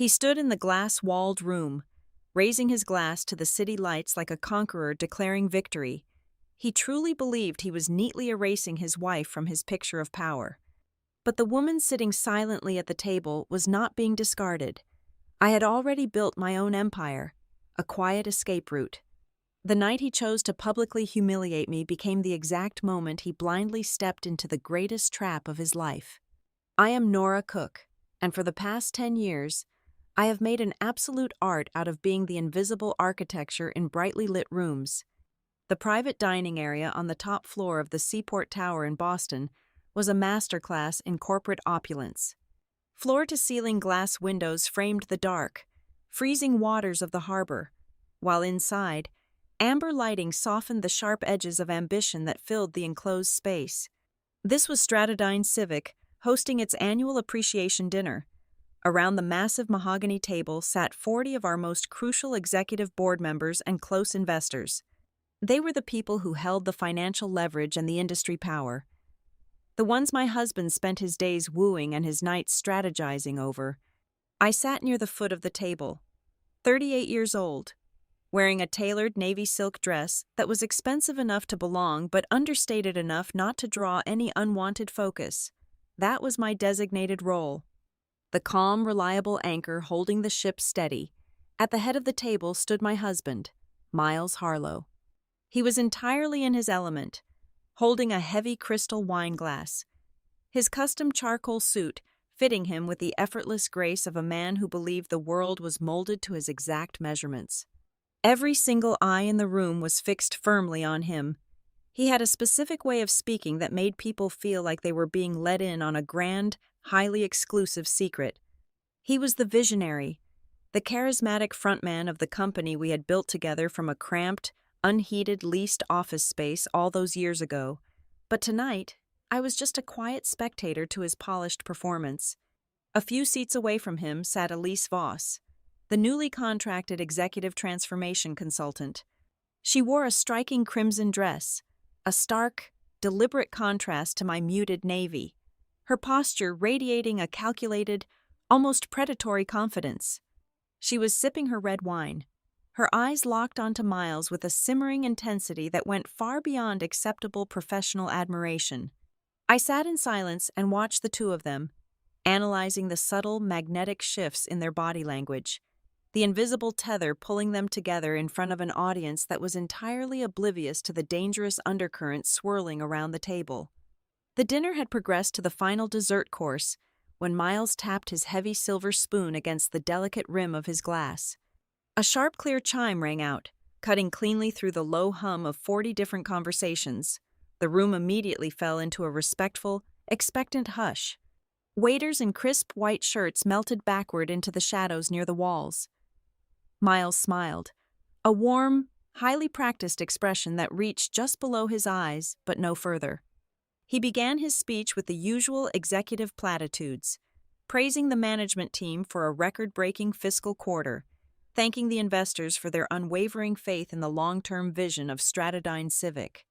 He stood in the glass-walled room, raising his glass to the city lights like a conqueror declaring victory. He truly believed he was neatly erasing his wife from his picture of power. But the woman sitting silently at the table was not being discarded. I had already built my own empire, a quiet escape route. The night he chose to publicly humiliate me became the exact moment he blindly stepped into the greatest trap of his life. I am Nora Cook, and for the past 10 years, I have made an absolute art out of being the invisible architecture in brightly lit rooms. The private dining area on the top floor of the Seaport Tower in Boston was a masterclass in corporate opulence. Floor-to-ceiling glass windows framed the dark, freezing waters of the harbor, while inside, amber lighting softened the sharp edges of ambition that filled the enclosed space. This was Stratudine Civic hosting its annual appreciation dinner. Around the massive mahogany table sat 40 of our most crucial executive board members and close investors. They were the people who held the financial leverage and the industry power. The ones my husband spent his days wooing and his nights strategizing over. I sat near the foot of the table, 38 years old, wearing a tailored navy silk dress that was expensive enough to belong but understated enough not to draw any unwanted focus. That was my designated role. The calm, reliable anchor holding the ship steady. At the head of the table stood my husband, Miles Harlow. He was entirely in his element, holding a heavy crystal wine glass, his custom charcoal suit fitting him with the effortless grace of a man who believed the world was molded to his exact measurements. Every single eye in the room was fixed firmly on him. He had a specific way of speaking that made people feel like they were being let in on a grand, highly exclusive secret. He was the visionary, the charismatic frontman of the company we had built together from a cramped, unheated leased office space all those years ago. But tonight, I was just a quiet spectator to his polished performance. A few seats away from him sat Elise Voss, the newly contracted executive transformation consultant. She wore a striking crimson dress, a stark, deliberate contrast to my muted navy, her posture radiating a calculated, almost predatory confidence. She was sipping her red wine, her eyes locked onto Miles with a simmering intensity that went far beyond acceptable professional admiration. I sat in silence and watched the two of them, analyzing the subtle, magnetic shifts in their body language, the invisible tether pulling them together in front of an audience that was entirely oblivious to the dangerous undercurrent swirling around the table. The dinner had progressed to the final dessert course when Miles tapped his heavy silver spoon against the delicate rim of his glass. A sharp, clear chime rang out, cutting cleanly through the low hum of 40 different conversations. The room immediately fell into a respectful, expectant hush. Waiters in crisp white shirts melted backward into the shadows near the walls. Miles smiled, a warm, highly practiced expression that reached just below his eyes, but no further. He began his speech with the usual executive platitudes, praising the management team for a record-breaking fiscal quarter, thanking the investors for their unwavering faith in the long-term vision of Stratudine Civic.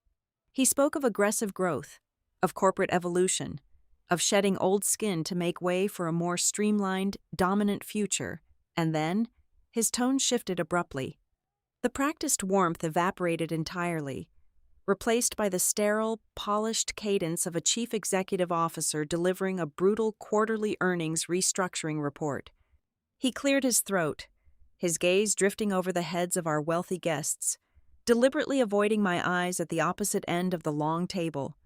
He spoke of aggressive growth, of corporate evolution, of shedding old skin to make way for a more streamlined, dominant future, and then, his tone shifted abruptly. The practiced warmth evaporated entirely, replaced by the sterile, polished cadence of a chief executive officer delivering a brutal quarterly earnings restructuring report. He cleared his throat, his gaze drifting over the heads of our wealthy guests, deliberately avoiding my eyes at the opposite end of the long table.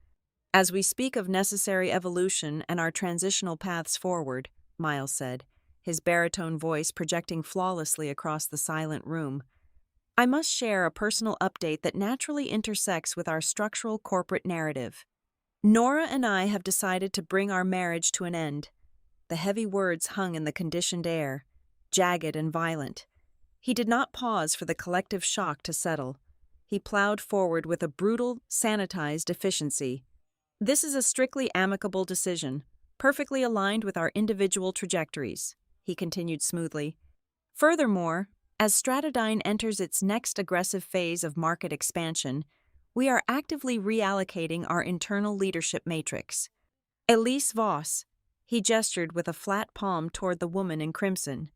As we speak of necessary evolution and our transitional paths forward, Miles said, his baritone voice projecting flawlessly across the silent room, I must share a personal update that naturally intersects with our structural corporate narrative. Nora and I have decided to bring our marriage to an end. The heavy words hung in the conditioned air, jagged and violent. He did not pause for the collective shock to settle. He plowed forward with a brutal, sanitized efficiency. This is a strictly amicable decision, perfectly aligned with our individual trajectories, he continued smoothly. Furthermore, as Stratudine enters its next aggressive phase of market expansion, we are actively reallocating our internal leadership matrix. Elise Voss, he gestured with a flat palm toward the woman in crimson.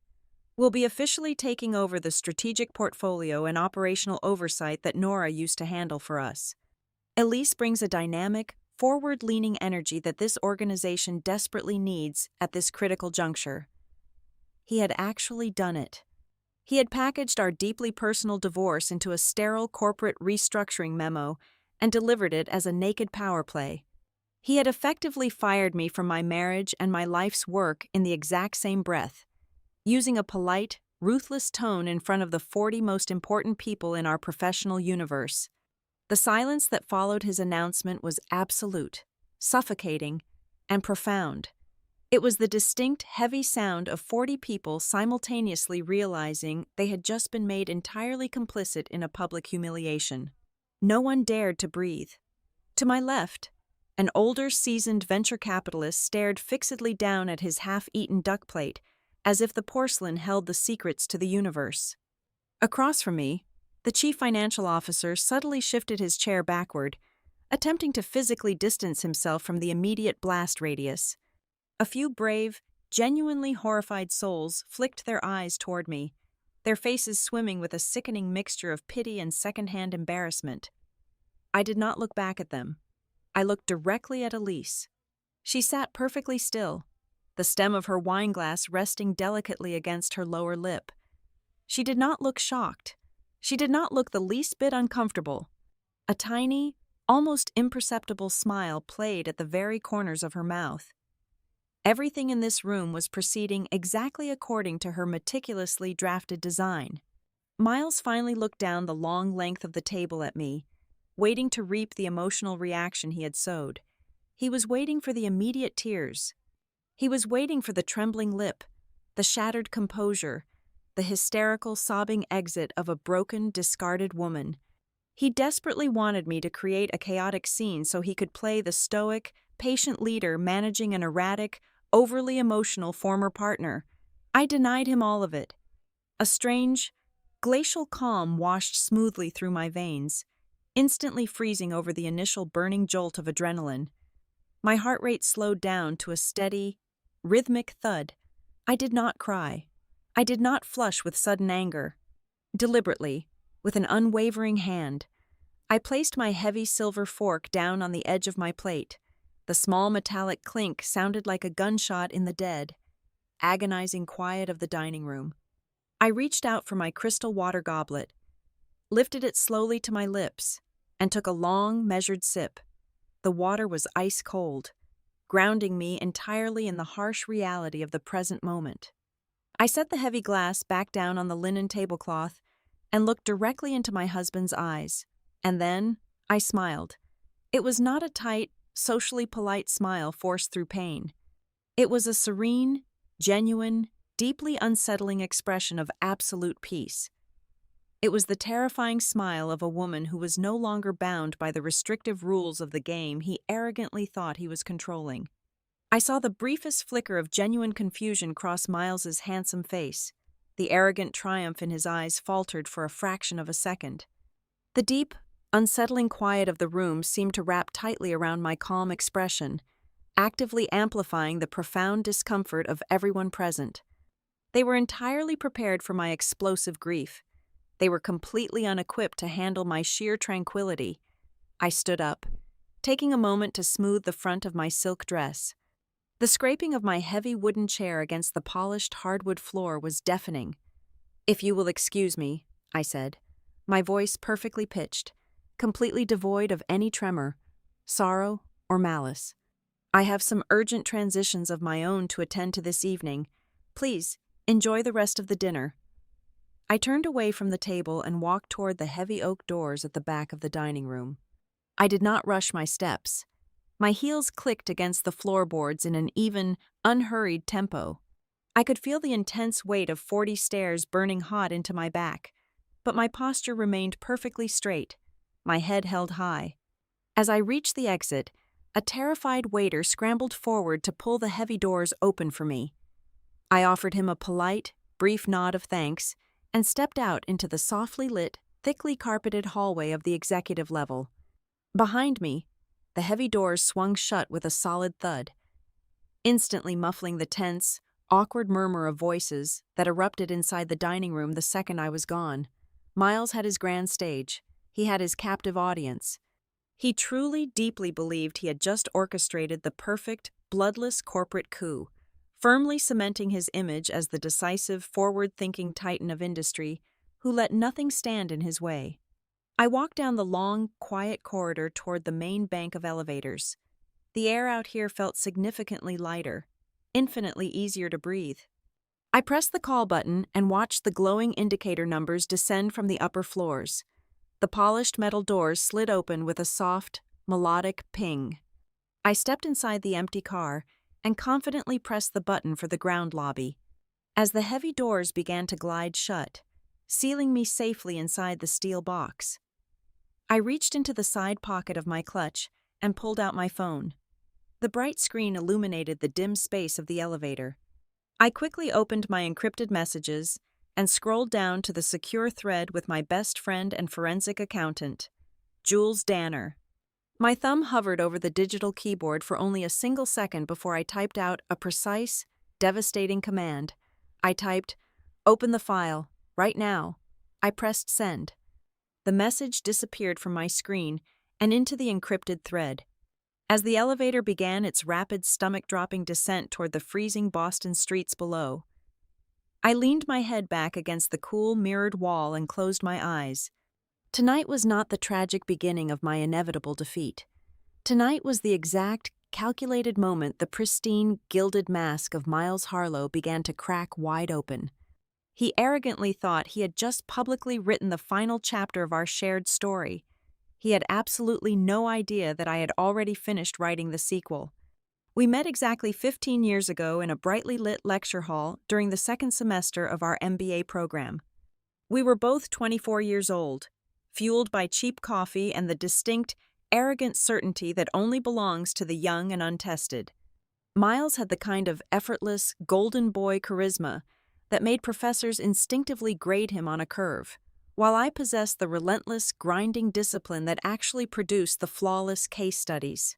Will be officially taking over the strategic portfolio and operational oversight that Nora used to handle for us. Elise brings a dynamic, forward-leaning energy that this organization desperately needs at this critical juncture. He had actually done it. He had packaged our deeply personal divorce into a sterile corporate restructuring memo and delivered it as a naked power play. He had effectively fired me from my marriage and my life's work in the exact same breath, using a polite, ruthless tone in front of the 40 most important people in our professional universe. The silence that followed his announcement was absolute, suffocating, and profound. It was the distinct, heavy sound of 40 people simultaneously realizing they had just been made entirely complicit in a public humiliation. No one dared to breathe. To my left, an older, seasoned venture capitalist stared fixedly down at his half-eaten duck plate, as if the porcelain held the secrets to the universe. Across from me, the chief financial officer subtly shifted his chair backward, attempting to physically distance himself from the immediate blast radius. A few brave, genuinely horrified souls flicked their eyes toward me, their faces swimming with a sickening mixture of pity and secondhand embarrassment. I did not look back at them. I looked directly at Elise. She sat perfectly still, the stem of her wineglass resting delicately against her lower lip. She did not look shocked. She did not look the least bit uncomfortable. A tiny, almost imperceptible smile played at the very corners of her mouth. Everything in this room was proceeding exactly according to her meticulously drafted design. Miles finally looked down the long length of the table at me, waiting to reap the emotional reaction he had sowed. He was waiting for the immediate tears. He was waiting for the trembling lip, the shattered composure, the hysterical, sobbing exit of a broken, discarded woman. He desperately wanted me to create a chaotic scene so he could play the stoic, patient leader managing an erratic, overly emotional former partner. I denied him all of it. A strange, glacial calm washed smoothly through my veins, instantly freezing over the initial burning jolt of adrenaline. My heart rate slowed down to a steady, rhythmic thud. I did not cry. I did not flush with sudden anger. Deliberately, with an unwavering hand, I placed my heavy silver fork down on the edge of my plate. The small metallic clink sounded like a gunshot in the dead, agonizing quiet of the dining room. I reached out for my crystal water goblet, lifted it slowly to my lips, and took a long, measured sip. The water was ice cold, grounding me entirely in the harsh reality of the present moment. I set the heavy glass back down on the linen tablecloth and looked directly into my husband's eyes. And then I smiled. It was not a tight, socially polite smile forced through pain. It was a serene, genuine, deeply unsettling expression of absolute peace. It was the terrifying smile of a woman who was no longer bound by the restrictive rules of the game he arrogantly thought he was controlling. I saw the briefest flicker of genuine confusion cross Miles's handsome face. The arrogant triumph in his eyes faltered for a fraction of a second. The deep, unsettling quiet of the room seemed to wrap tightly around my calm expression, actively amplifying the profound discomfort of everyone present. They were entirely prepared for my explosive grief. They were completely unequipped to handle my sheer tranquility. I stood up, taking a moment to smooth the front of my silk dress. The scraping of my heavy wooden chair against the polished hardwood floor was deafening. "If you will excuse me," I said, my voice perfectly pitched, completely devoid of any tremor, sorrow, or malice. "I have some urgent transitions of my own to attend to this evening. Please, enjoy the rest of the dinner." I turned away from the table and walked toward the heavy oak doors at the back of the dining room. I did not rush my steps. My heels clicked against the floorboards in an even, unhurried tempo. I could feel the intense weight of 40 stairs burning hot into my back, but my posture remained perfectly straight, my head held high. As I reached the exit, a terrified waiter scrambled forward to pull the heavy doors open for me. I offered him a polite, brief nod of thanks and stepped out into the softly lit, thickly carpeted hallway of the executive level. Behind me, the heavy doors swung shut with a solid thud, instantly muffling the tense, awkward murmur of voices that erupted inside the dining room the second I was gone. Miles had his grand stage. He had his captive audience. He truly, deeply believed he had just orchestrated the perfect, bloodless corporate coup, firmly cementing his image as the decisive, forward-thinking titan of industry who let nothing stand in his way. I walked down the long, quiet corridor toward the main bank of elevators. The air out here felt significantly lighter, infinitely easier to breathe. I pressed the call button and watched the glowing indicator numbers descend from the upper floors. The polished metal doors slid open with a soft, melodic ping. I stepped inside the empty car and confidently pressed the button for the ground lobby. As the heavy doors began to glide shut, sealing me safely inside the steel box, I reached into the side pocket of my clutch and pulled out my phone. The bright screen illuminated the dim space of the elevator. I quickly opened my encrypted messages and scrolled down to the secure thread with my best friend and forensic accountant, Jules Danner. My thumb hovered over the digital keyboard for only a single second before I typed out a precise, devastating command. I typed, "Open the file, right now." I pressed send. The message disappeared from my screen and into the encrypted thread. As the elevator began its rapid stomach-dropping descent toward the freezing Boston streets below, I leaned my head back against the cool, mirrored wall and closed my eyes. Tonight was not the tragic beginning of my inevitable defeat. Tonight was the exact, calculated moment the pristine, gilded mask of Miles Harlow began to crack wide open. He arrogantly thought he had just publicly written the final chapter of our shared story. He had absolutely no idea that I had already finished writing the sequel. We met exactly 15 years ago in a brightly lit lecture hall during the second semester of our MBA program. We were both 24 years old, fueled by cheap coffee and the distinct, arrogant certainty that only belongs to the young and untested. Miles had the kind of effortless, golden boy charisma that made professors instinctively grade him on a curve, while I possessed the relentless, grinding discipline that actually produced the flawless case studies.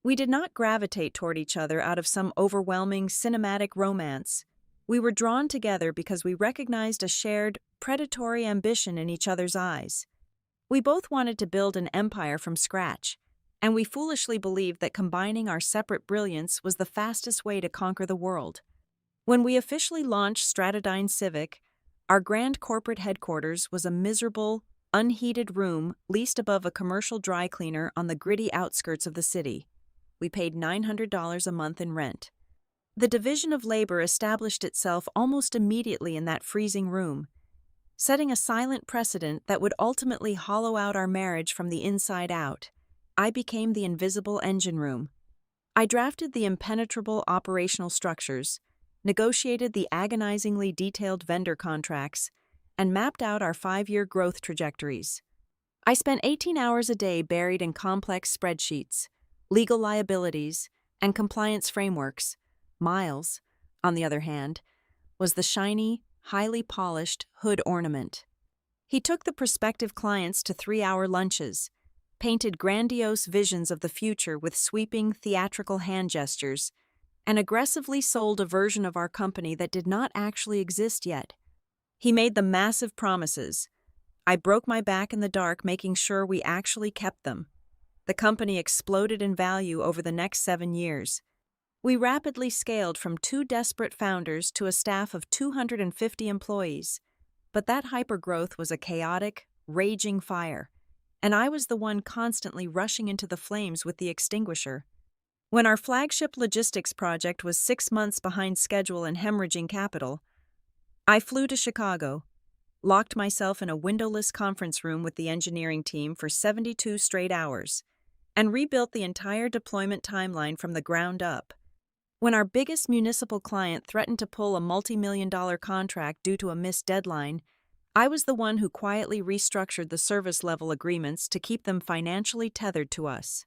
We did not gravitate toward each other out of some overwhelming cinematic romance. We were drawn together because we recognized a shared, predatory ambition in each other's eyes. We both wanted to build an empire from scratch, and we foolishly believed that combining our separate brilliance was the fastest way to conquer the world. When we officially launched Stratodine Civic, our grand corporate headquarters was a miserable, unheated room leased above a commercial dry cleaner on the gritty outskirts of the city. We paid $900 a month in rent. The division of labor established itself almost immediately in that freezing room, setting a silent precedent that would ultimately hollow out our marriage from the inside out. I became the invisible engine room. I drafted the impenetrable operational structures, negotiated the agonizingly detailed vendor contracts, and mapped out our 5-year growth trajectories. I spent 18 hours a day buried in complex spreadsheets, legal liabilities, and compliance frameworks. Miles, on the other hand, was the shiny, highly polished hood ornament. He took the prospective clients to 3-hour lunches, painted grandiose visions of the future with sweeping, theatrical hand gestures, and aggressively sold a version of our company that did not actually exist yet. He made the massive promises. I broke my back in the dark making sure we actually kept them. The company exploded in value over the next 7 years. We rapidly scaled from 2 desperate founders to a staff of 250 employees. But that hypergrowth was a chaotic, raging fire, and I was the one constantly rushing into the flames with the extinguisher. When our flagship logistics project was 6 months behind schedule and hemorrhaging capital, I flew to Chicago, locked myself in a windowless conference room with the engineering team for 72 straight hours, and rebuilt the entire deployment timeline from the ground up. When our biggest municipal client threatened to pull a multi-million-dollar contract due to a missed deadline, I was the one who quietly restructured the service-level agreements to keep them financially tethered to us.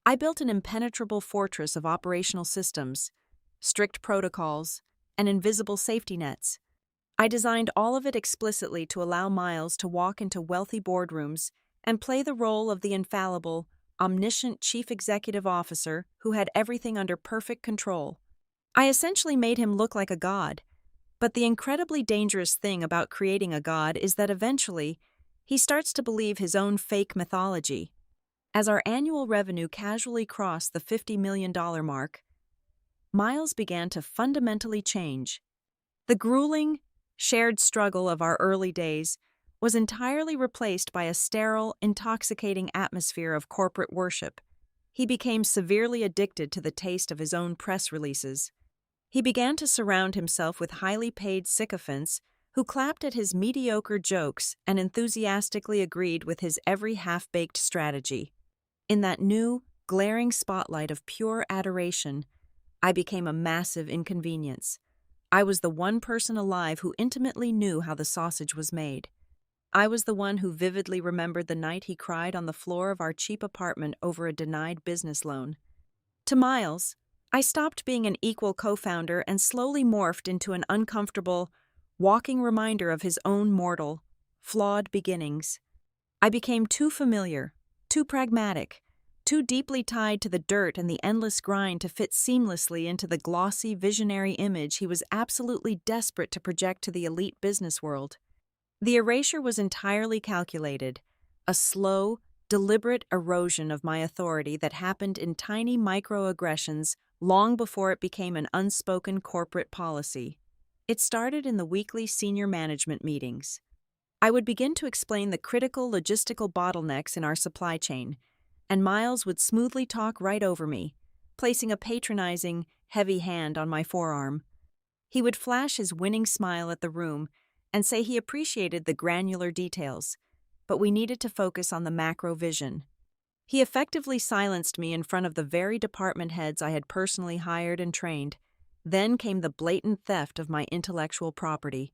I built an impenetrable fortress of operational systems, strict protocols, and invisible safety nets. I designed all of it explicitly to allow Miles to walk into wealthy boardrooms and play the role of the infallible, omniscient chief executive officer who had everything under perfect control. I essentially made him look like a god. But the incredibly dangerous thing about creating a god is that eventually, he starts to believe his own fake mythology. As our annual revenue casually crossed the $50 million mark, Miles began to fundamentally change. The grueling, shared struggle of our early days was entirely replaced by a sterile, intoxicating atmosphere of corporate worship. He became severely addicted to the taste of his own press releases. He began to surround himself with highly paid sycophants who clapped at his mediocre jokes and enthusiastically agreed with his every half-baked strategy. In that new, glaring spotlight of pure adoration, I became a massive inconvenience. I was the one person alive who intimately knew how the sausage was made. I was the one who vividly remembered the night he cried on the floor of our cheap apartment over a denied business loan. To Miles, I stopped being an equal co-founder and slowly morphed into an uncomfortable, walking reminder of his own mortal, flawed beginnings. I became too familiar, too pragmatic, too deeply tied to the dirt and the endless grind to fit seamlessly into the glossy, visionary image he was absolutely desperate to project to the elite business world. The erasure was entirely calculated, a slow, deliberate erosion of my authority that happened in tiny microaggressions long before it became an unspoken corporate policy. It started in the weekly senior management meetings. I would begin to explain the critical logistical bottlenecks in our supply chain, and Miles would smoothly talk right over me, placing a patronizing, heavy hand on my forearm. He would flash his winning smile at the room and say he appreciated the granular details, but we needed to focus on the macro vision. He effectively silenced me in front of the very department heads I had personally hired and trained. Then came the blatant theft of my intellectual property.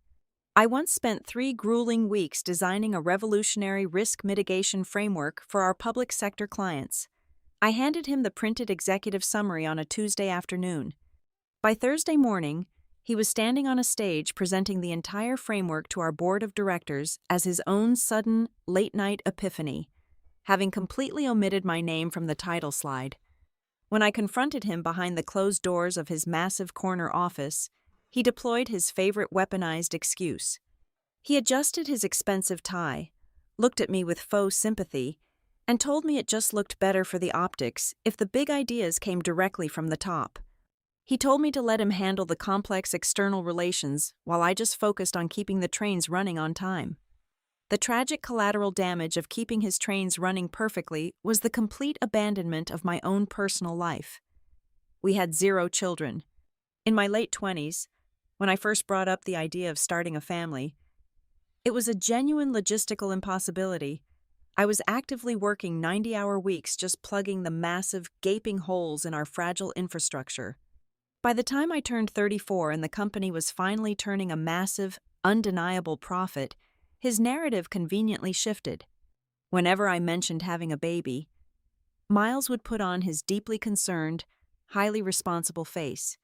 I once spent 3 grueling weeks designing a revolutionary risk mitigation framework for our public sector clients. I handed him the printed executive summary on a Tuesday afternoon. By Thursday morning, he was standing on a stage presenting the entire framework to our board of directors as his own sudden, late-night epiphany, having completely omitted my name from the title slide. When I confronted him behind the closed doors of his massive corner office, he deployed his favorite weaponized excuse. He adjusted his expensive tie, looked at me with faux sympathy, and told me it just looked better for the optics if the big ideas came directly from the top. He told me to let him handle the complex external relations while I just focused on keeping the trains running on time. The tragic collateral damage of keeping his trains running perfectly was the complete abandonment of my own personal life. We had 0 children. In my late 20s, when I first brought up the idea of starting a family, it was a genuine logistical impossibility. I was actively working 90-hour weeks just plugging the massive, gaping holes in our fragile infrastructure. By the time I turned 34 and the company was finally turning a massive, undeniable profit, his narrative conveniently shifted. Whenever I mentioned having a baby, Miles would put on his deeply concerned, highly responsible face.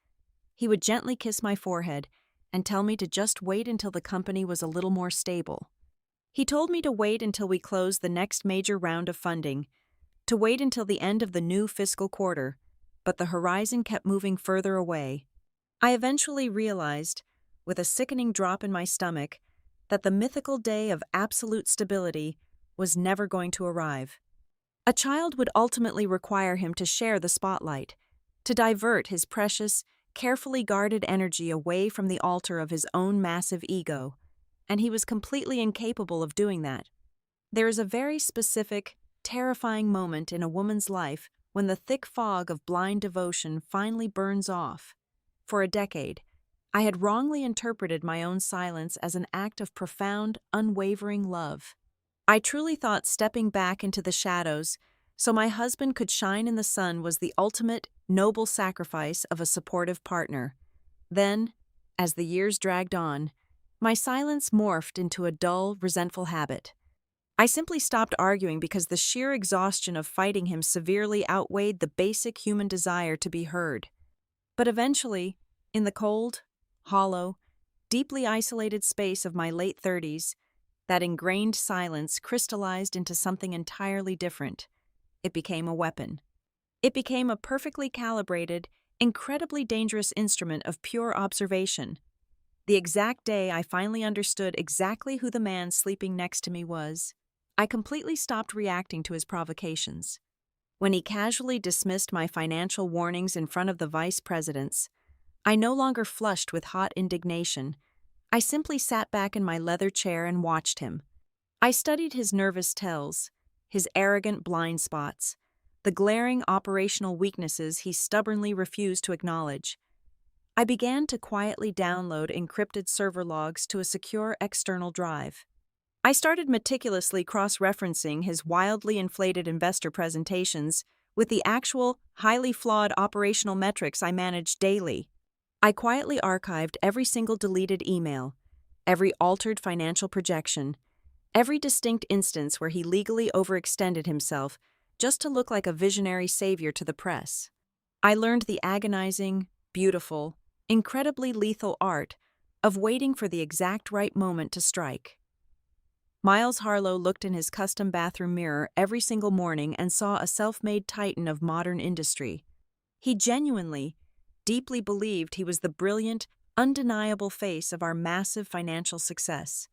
He would gently kiss my forehead and tell me to just wait until the company was a little more stable. He told me to wait until we closed the next major round of funding, to wait until the end of the new fiscal quarter, but the horizon kept moving further away. I eventually realized, with a sickening drop in my stomach, that the mythical day of absolute stability was never going to arrive. A child would ultimately require him to share the spotlight, to divert his precious, carefully guarded energy away from the altar of his own massive ego, and he was completely incapable of doing that. There is a very specific, terrifying moment in a woman's life when the thick fog of blind devotion finally burns off. For a decade, I had wrongly interpreted my own silence as an act of profound, unwavering love. I truly thought stepping back into the shadows so my husband could shine in the sun was the ultimate, noble sacrifice of a supportive partner. Then, as the years dragged on, my silence morphed into a dull, resentful habit. I simply stopped arguing because the sheer exhaustion of fighting him severely outweighed the basic human desire to be heard. But eventually, in the cold, hollow, deeply isolated space of my late 30s, that ingrained silence crystallized into something entirely different. It became a weapon. It became a perfectly calibrated, incredibly dangerous instrument of pure observation. The exact day I finally understood exactly who the man sleeping next to me was, I completely stopped reacting to his provocations. When he casually dismissed my financial warnings in front of the vice presidents, I no longer flushed with hot indignation. I simply sat back in my leather chair and watched him. I studied his nervous tells, his arrogant blind spots, the glaring operational weaknesses he stubbornly refused to acknowledge. I began to quietly download encrypted server logs to a secure external drive. I started meticulously cross-referencing his wildly inflated investor presentations with the actual, highly flawed operational metrics I managed daily. I quietly archived every single deleted email, every altered financial projection, every distinct instance where he legally overextended himself just to look like a visionary savior to the press. I learned the agonizing, beautiful, incredibly lethal art of waiting for the exact right moment to strike. Miles Harlow looked in his custom bathroom mirror every single morning and saw a self-made titan of modern industry. He genuinely, deeply believed he was the brilliant, undeniable face of our massive financial success.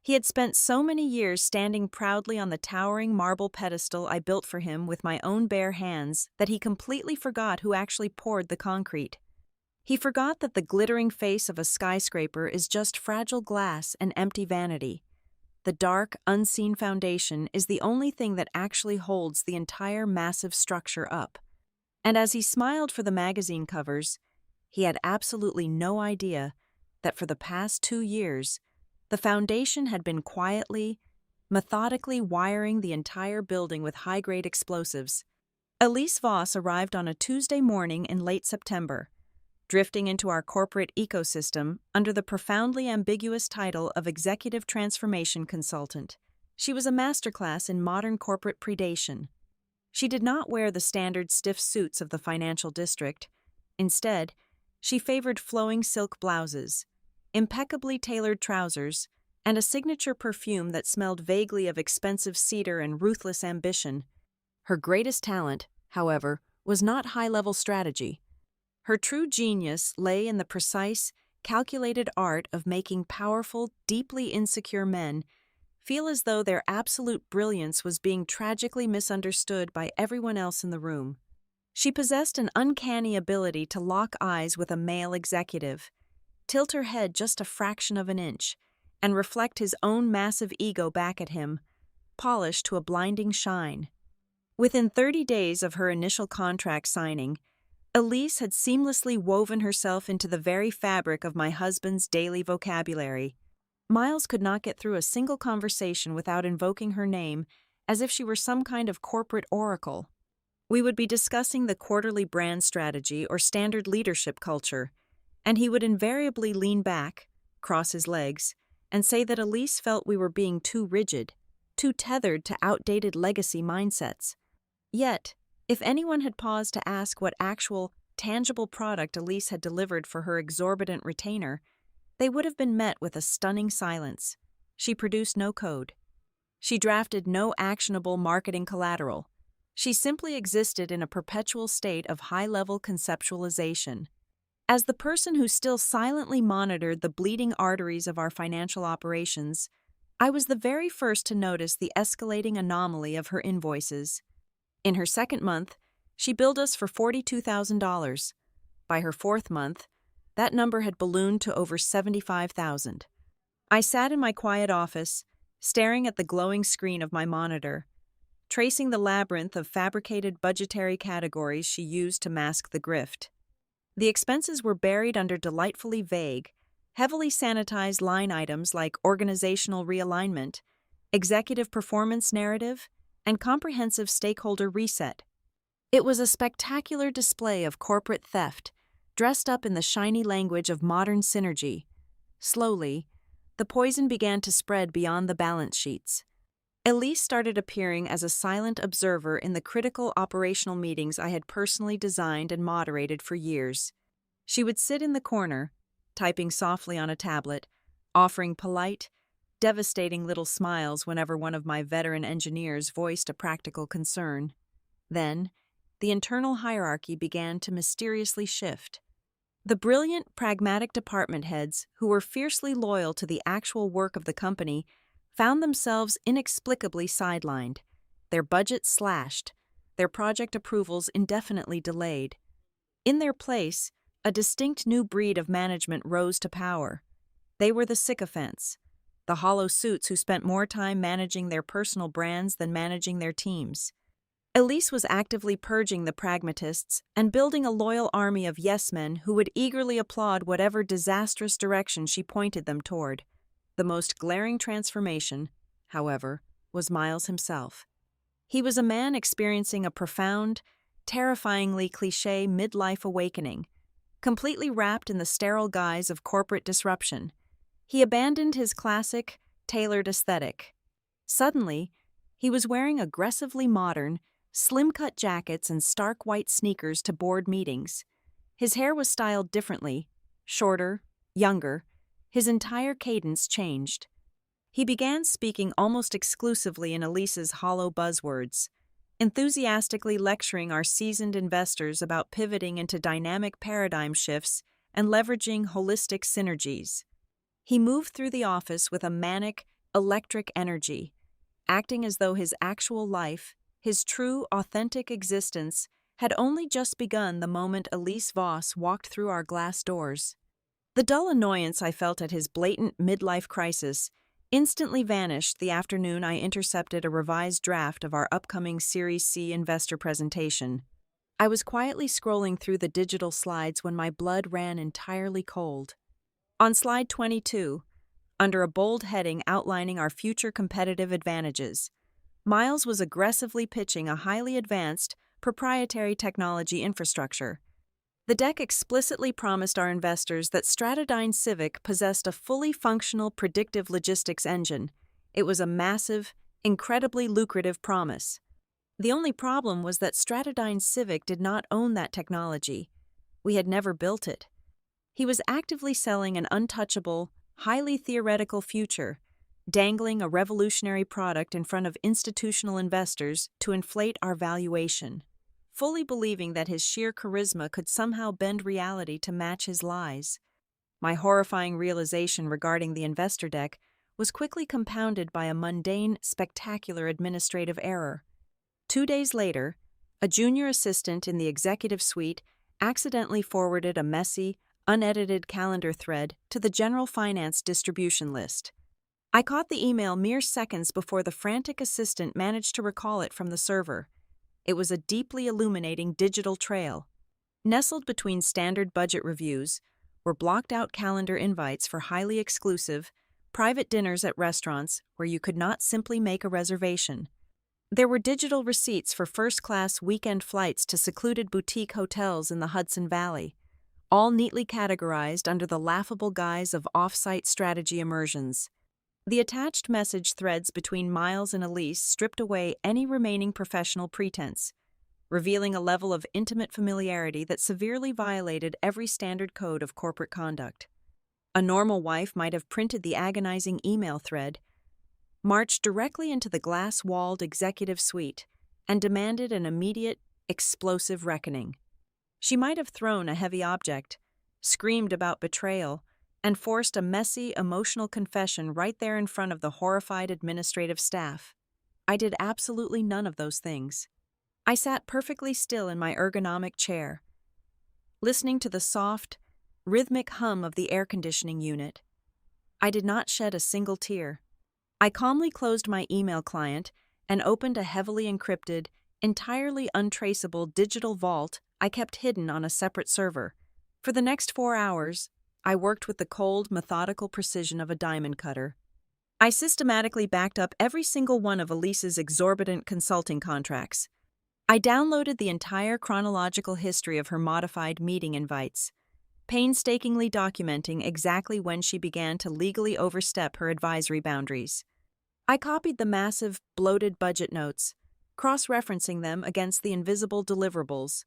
He had spent so many years standing proudly on the towering marble pedestal I built for him with my own bare hands that he completely forgot who actually poured the concrete. He forgot that the glittering face of a skyscraper is just fragile glass and empty vanity. The dark, unseen foundation is the only thing that actually holds the entire massive structure up. And as he smiled for the magazine covers, he had absolutely no idea that for the past 2 years, the foundation had been quietly, methodically wiring the entire building with high-grade explosives. Elise Voss arrived on a Tuesday morning in late September, drifting into our corporate ecosystem under the profoundly ambiguous title of Executive Transformation Consultant. She was a masterclass in modern corporate predation. She did not wear the standard stiff suits of the financial district. Instead, she favored flowing silk blouses, impeccably tailored trousers, and a signature perfume that smelled vaguely of expensive cedar and ruthless ambition. Her greatest talent, however, was not high-level strategy. Her true genius lay in the precise, calculated art of making powerful, deeply insecure men feel as though their absolute brilliance was being tragically misunderstood by everyone else in the room. She possessed an uncanny ability to lock eyes with a male executive, tilt her head just a fraction of an inch, and reflect his own massive ego back at him, polished to a blinding shine. Within 30 days of her initial contract signing, Elise had seamlessly woven herself into the very fabric of my husband's daily vocabulary. Miles could not get through a single conversation without invoking her name as if she were some kind of corporate oracle. We would be discussing the quarterly brand strategy or standard leadership culture, and he would invariably lean back, cross his legs, and say that Elise felt we were being too rigid, too tethered to outdated legacy mindsets. Yet, if anyone had paused to ask what actual, tangible product Elise had delivered for her exorbitant retainer, they would have been met with a stunning silence. She produced no code. She drafted no actionable marketing collateral. She simply existed in a perpetual state of high-level conceptualization. As the person who still silently monitored the bleeding arteries of our financial operations, I was the very first to notice the escalating anomaly of her invoices. In her second month, she billed us for $42,000. By her fourth month, that number had ballooned to over $75,000. I sat in my quiet office, staring at the glowing screen of my monitor, tracing the labyrinth of fabricated budgetary categories she used to mask the grift. The expenses were buried under delightfully vague, heavily sanitized line items like organizational realignment, executive performance narrative, and comprehensive stakeholder reset. It was a spectacular display of corporate theft, dressed up in the shiny language of modern synergy. Slowly, the poison began to spread beyond the balance sheets. Elise started appearing as a silent observer in the critical operational meetings I had personally designed and moderated for years. She would sit in the corner, typing softly on a tablet, offering polite, devastating little smiles whenever one of my veteran engineers voiced a practical concern. Then, the internal hierarchy began to mysteriously shift. The brilliant, pragmatic department heads, who were fiercely loyal to the actual work of the company, found themselves inexplicably sidelined, their budgets slashed, their project approvals indefinitely delayed. In their place, a distinct new breed of management rose to power. They were the sycophants, the hollow suits who spent more time managing their personal brands than managing their teams. Elise was actively purging the pragmatists and building a loyal army of yes-men who would eagerly applaud whatever disastrous direction she pointed them toward. The most glaring transformation, however, was Miles himself. He was a man experiencing a profound, terrifyingly cliché midlife awakening, completely wrapped in the sterile guise of corporate disruption. He abandoned his classic, tailored aesthetic. Suddenly, he was wearing aggressively modern, slim-cut jackets and stark white sneakers to board meetings. His hair was styled differently, shorter, younger. His entire cadence changed. He began speaking almost exclusively in Elise's hollow buzzwords, enthusiastically lecturing our seasoned investors about pivoting into dynamic paradigm shifts and leveraging holistic synergies. He moved through the office with a manic, electric energy, acting as though his actual life, his true, authentic existence, had only just begun the moment Elise Voss walked through our glass doors. The dull annoyance I felt at his blatant midlife crisis instantly vanished the afternoon I intercepted a revised draft of our upcoming Series C investor presentation. I was quietly scrolling through the digital slides when my blood ran entirely cold. On slide 22, under a bold heading outlining our future competitive advantages, Miles was aggressively pitching a highly advanced, proprietary technology infrastructure. The deck explicitly promised our investors that Stratodyne Civic possessed a fully functional predictive logistics engine. It was a massive, incredibly lucrative promise. The only problem was that Stratodyne Civic did not own that technology. We had never built it. He was actively selling an untouchable, highly theoretical future, dangling a revolutionary product in front of institutional investors to inflate our valuation, fully believing that his sheer charisma could somehow bend reality to match his lies. My horrifying realization regarding the investor deck was quickly compounded by a mundane, spectacular administrative error. 2 days later, a junior assistant in the executive suite accidentally forwarded a messy, unedited calendar thread to the general finance distribution list. I caught the email mere seconds before the frantic assistant managed to recall it from the server. It was a deeply illuminating digital trail. Nestled between standard budget reviews were blocked-out calendar invites for highly exclusive, private dinners at restaurants where you could not simply make a reservation. There were digital receipts for first-class weekend flights to secluded boutique hotels in the Hudson Valley, all neatly categorized under the laughable guise of off-site strategy immersions. The attached message threads between Miles and Elise stripped away any remaining professional pretense, revealing a level of intimate familiarity that severely violated every standard code of corporate conduct. A normal wife might have printed the agonizing email thread, marched directly into the glass-walled executive suite, and demanded an immediate, explosive reckoning. She might have thrown a heavy object, screamed about betrayal, and forced a messy, emotional confession right there in front of the horrified administrative staff. I did absolutely none of those things. I sat perfectly still in my ergonomic chair, listening to the soft, rhythmic hum of the air conditioning unit. I did not shed a single tear. I calmly closed my email client and opened a heavily encrypted, entirely untraceable digital vault I kept hidden on a separate server. For the next 4 hours, I worked with the cold, methodical precision of a diamond cutter. I systematically backed up every single one of Elise's exorbitant consulting contracts. I downloaded the entire chronological history of her modified meeting invites, painstakingly documenting exactly when she began to legally overstep her advisory boundaries. I copied the massive, bloated budget notes, cross-referencing them against the invisible deliverables.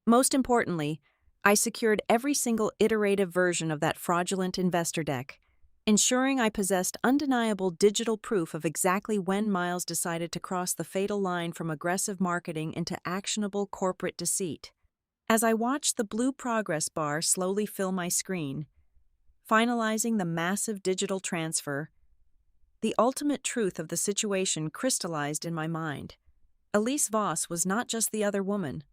Most importantly, I secured every single iterative version of that fraudulent investor deck, ensuring I possessed undeniable digital proof of exactly when Miles decided to cross the fatal line from aggressive marketing into actionable corporate deceit. As I watched the blue progress bar slowly fill my screen, finalizing the massive digital transfer, the ultimate truth of the situation crystallized in my mind. Elise Voss was not just the other woman.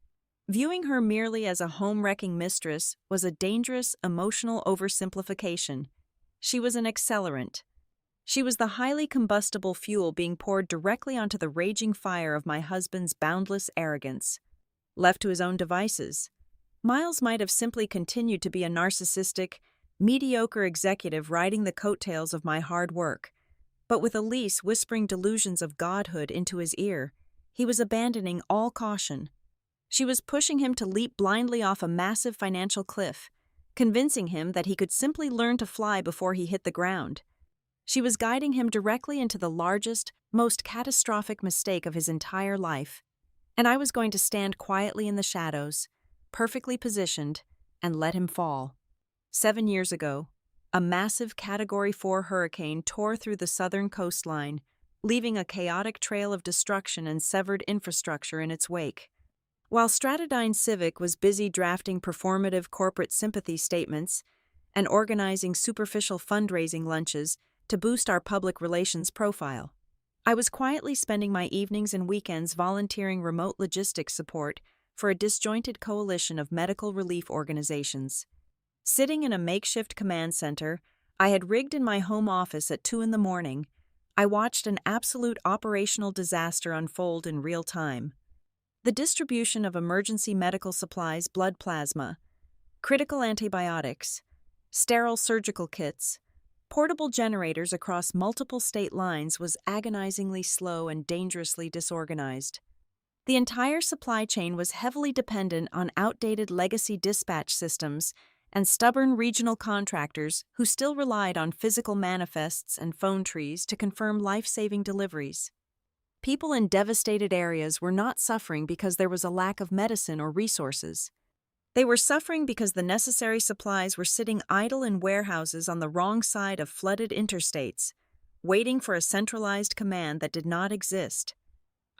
Viewing her merely as a home-wrecking mistress was a dangerous, emotional oversimplification. She was an accelerant. She was the highly combustible fuel being poured directly onto the raging fire of my husband's boundless arrogance. Left to his own devices, Miles might have simply continued to be a narcissistic, mediocre executive riding the coattails of my hard work. But with Elise whispering delusions of godhood into his ear, he was abandoning all caution. She was pushing him to leap blindly off a massive financial cliff, convincing him that he could simply learn to fly before he hit the ground. She was guiding him directly into the largest, most catastrophic mistake of his entire life. And I was going to stand quietly in the shadows, perfectly positioned, and let him fall. 7 years ago, a massive Category 4 hurricane tore through the southern coastline, leaving a chaotic trail of destruction and severed infrastructure in its wake. While Stratodine Civic was busy drafting performative corporate sympathy statements and organizing superficial fundraising lunches to boost our public relations profile, I was quietly spending my evenings and weekends volunteering remote logistics support for a disjointed coalition of medical relief organizations. Sitting in a makeshift command center I had rigged in my home office at 2 a.m, I watched an absolute operational disaster unfold in real time. The distribution of emergency medical supplies, blood plasma, critical antibiotics, sterile surgical kits, portable generators across multiple state lines was agonizingly slow and dangerously disorganized. The entire supply chain was heavily dependent on outdated legacy dispatch systems and stubborn regional contractors who still relied on physical manifests and phone trees to confirm life-saving deliveries. People in devastated areas were not suffering because there was a lack of medicine or resources. They were suffering because the necessary supplies were sitting idle in warehouses on the wrong side of flooded interstates, waiting for a centralized command that did not exist.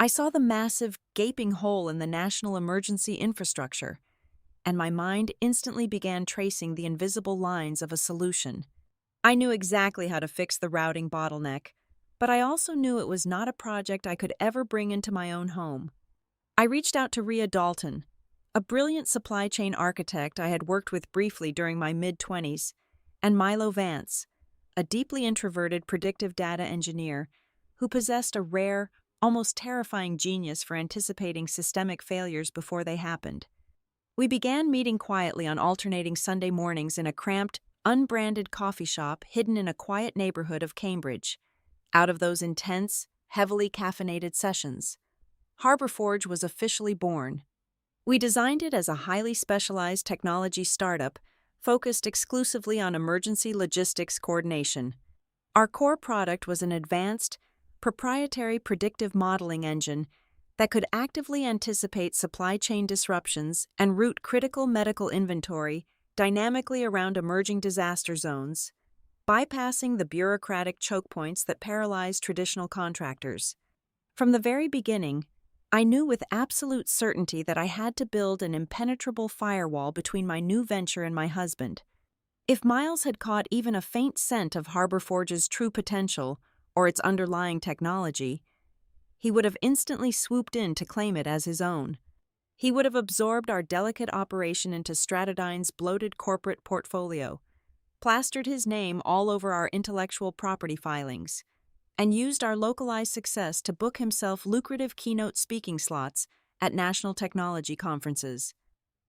I saw the massive, gaping hole in the national emergency infrastructure, and my mind instantly began tracing the invisible lines of a solution. I knew exactly how to fix the routing bottleneck, but I also knew it was not a project I could ever bring into my own home. I reached out to Rhea Dalton, a brilliant supply chain architect I had worked with briefly during my mid-20s, and Milo Vance, a deeply introverted predictive data engineer who possessed a rare, almost terrifying genius for anticipating systemic failures before they happened. We began meeting quietly on alternating Sunday mornings in a cramped, unbranded coffee shop hidden in a quiet neighborhood of Cambridge. Out of those intense, heavily caffeinated sessions, Harbor Forge was officially born. We designed it as a highly specialized technology startup focused exclusively on emergency logistics coordination. Our core product was an advanced, proprietary predictive modeling engine that could actively anticipate supply chain disruptions and route critical medical inventory dynamically around emerging disaster zones, bypassing the bureaucratic choke points that paralyze traditional contractors. From the very beginning, I knew with absolute certainty that I had to build an impenetrable firewall between my new venture and my husband. If Miles had caught even a faint scent of Harbor Forge's true potential or its underlying technology, he would have instantly swooped in to claim it as his own. He would have absorbed our delicate operation into Stratodine's bloated corporate portfolio, plastered his name all over our intellectual property filings, and used our localized success to book himself lucrative keynote speaking slots at national technology conferences.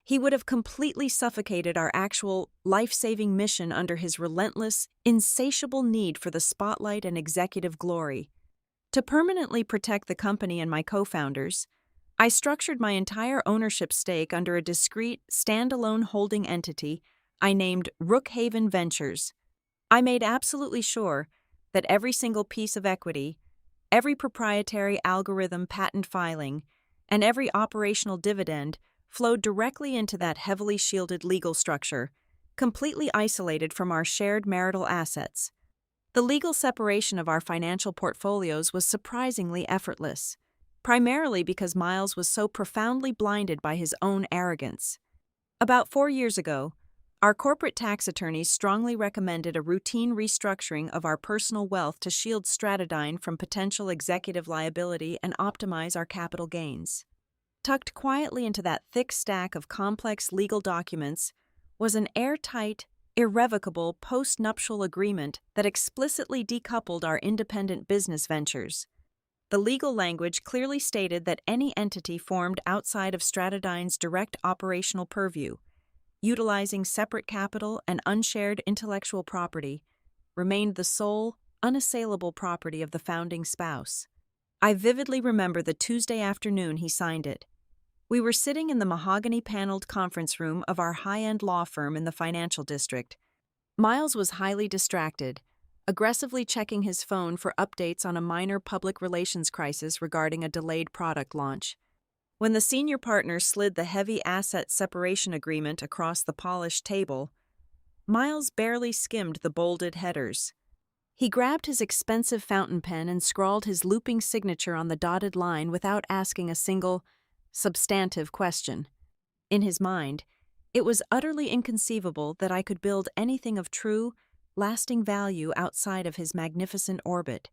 He would have completely suffocated our actual, life-saving mission under his relentless, insatiable need for the spotlight and executive glory. To permanently protect the company and my co-founders, I structured my entire ownership stake under a discrete, standalone holding entity I named Rookhaven Ventures. I made absolutely sure that every single piece of equity, every proprietary algorithm patent filing, and every operational dividend flowed directly into that heavily shielded legal structure, completely isolated from our shared marital assets. The legal separation of our financial portfolios was surprisingly effortless, primarily because Miles was so profoundly blinded by his own arrogance. About 4 years ago, our corporate tax attorneys strongly recommended a routine restructuring of our personal wealth to shield Stratadine from potential executive liability and optimize our capital gains. Tucked quietly into that thick stack of complex legal documents was an airtight, irrevocable post-nuptial agreement that explicitly decoupled our independent business ventures. The legal language clearly stated that any entity formed outside of Stratadine's direct operational purview, utilizing separate capital and unshared intellectual property, remained the sole, unassailable property of the founding spouse. I vividly remember the Tuesday afternoon he signed it. We were sitting in the mahogany-paneled conference room of our high-end law firm in the financial district. Miles was highly distracted, aggressively checking his phone for updates on a minor public relations crisis regarding a delayed product launch. When the senior partner slid the heavy asset separation agreement across the polished table, Miles barely skimmed the bolded headers. He grabbed his expensive fountain pen and scrawled his looping signature on the dotted line without asking a single, substantive question. In his mind, it was utterly inconceivable that I could build anything of true, lasting value outside of his magnificent orbit.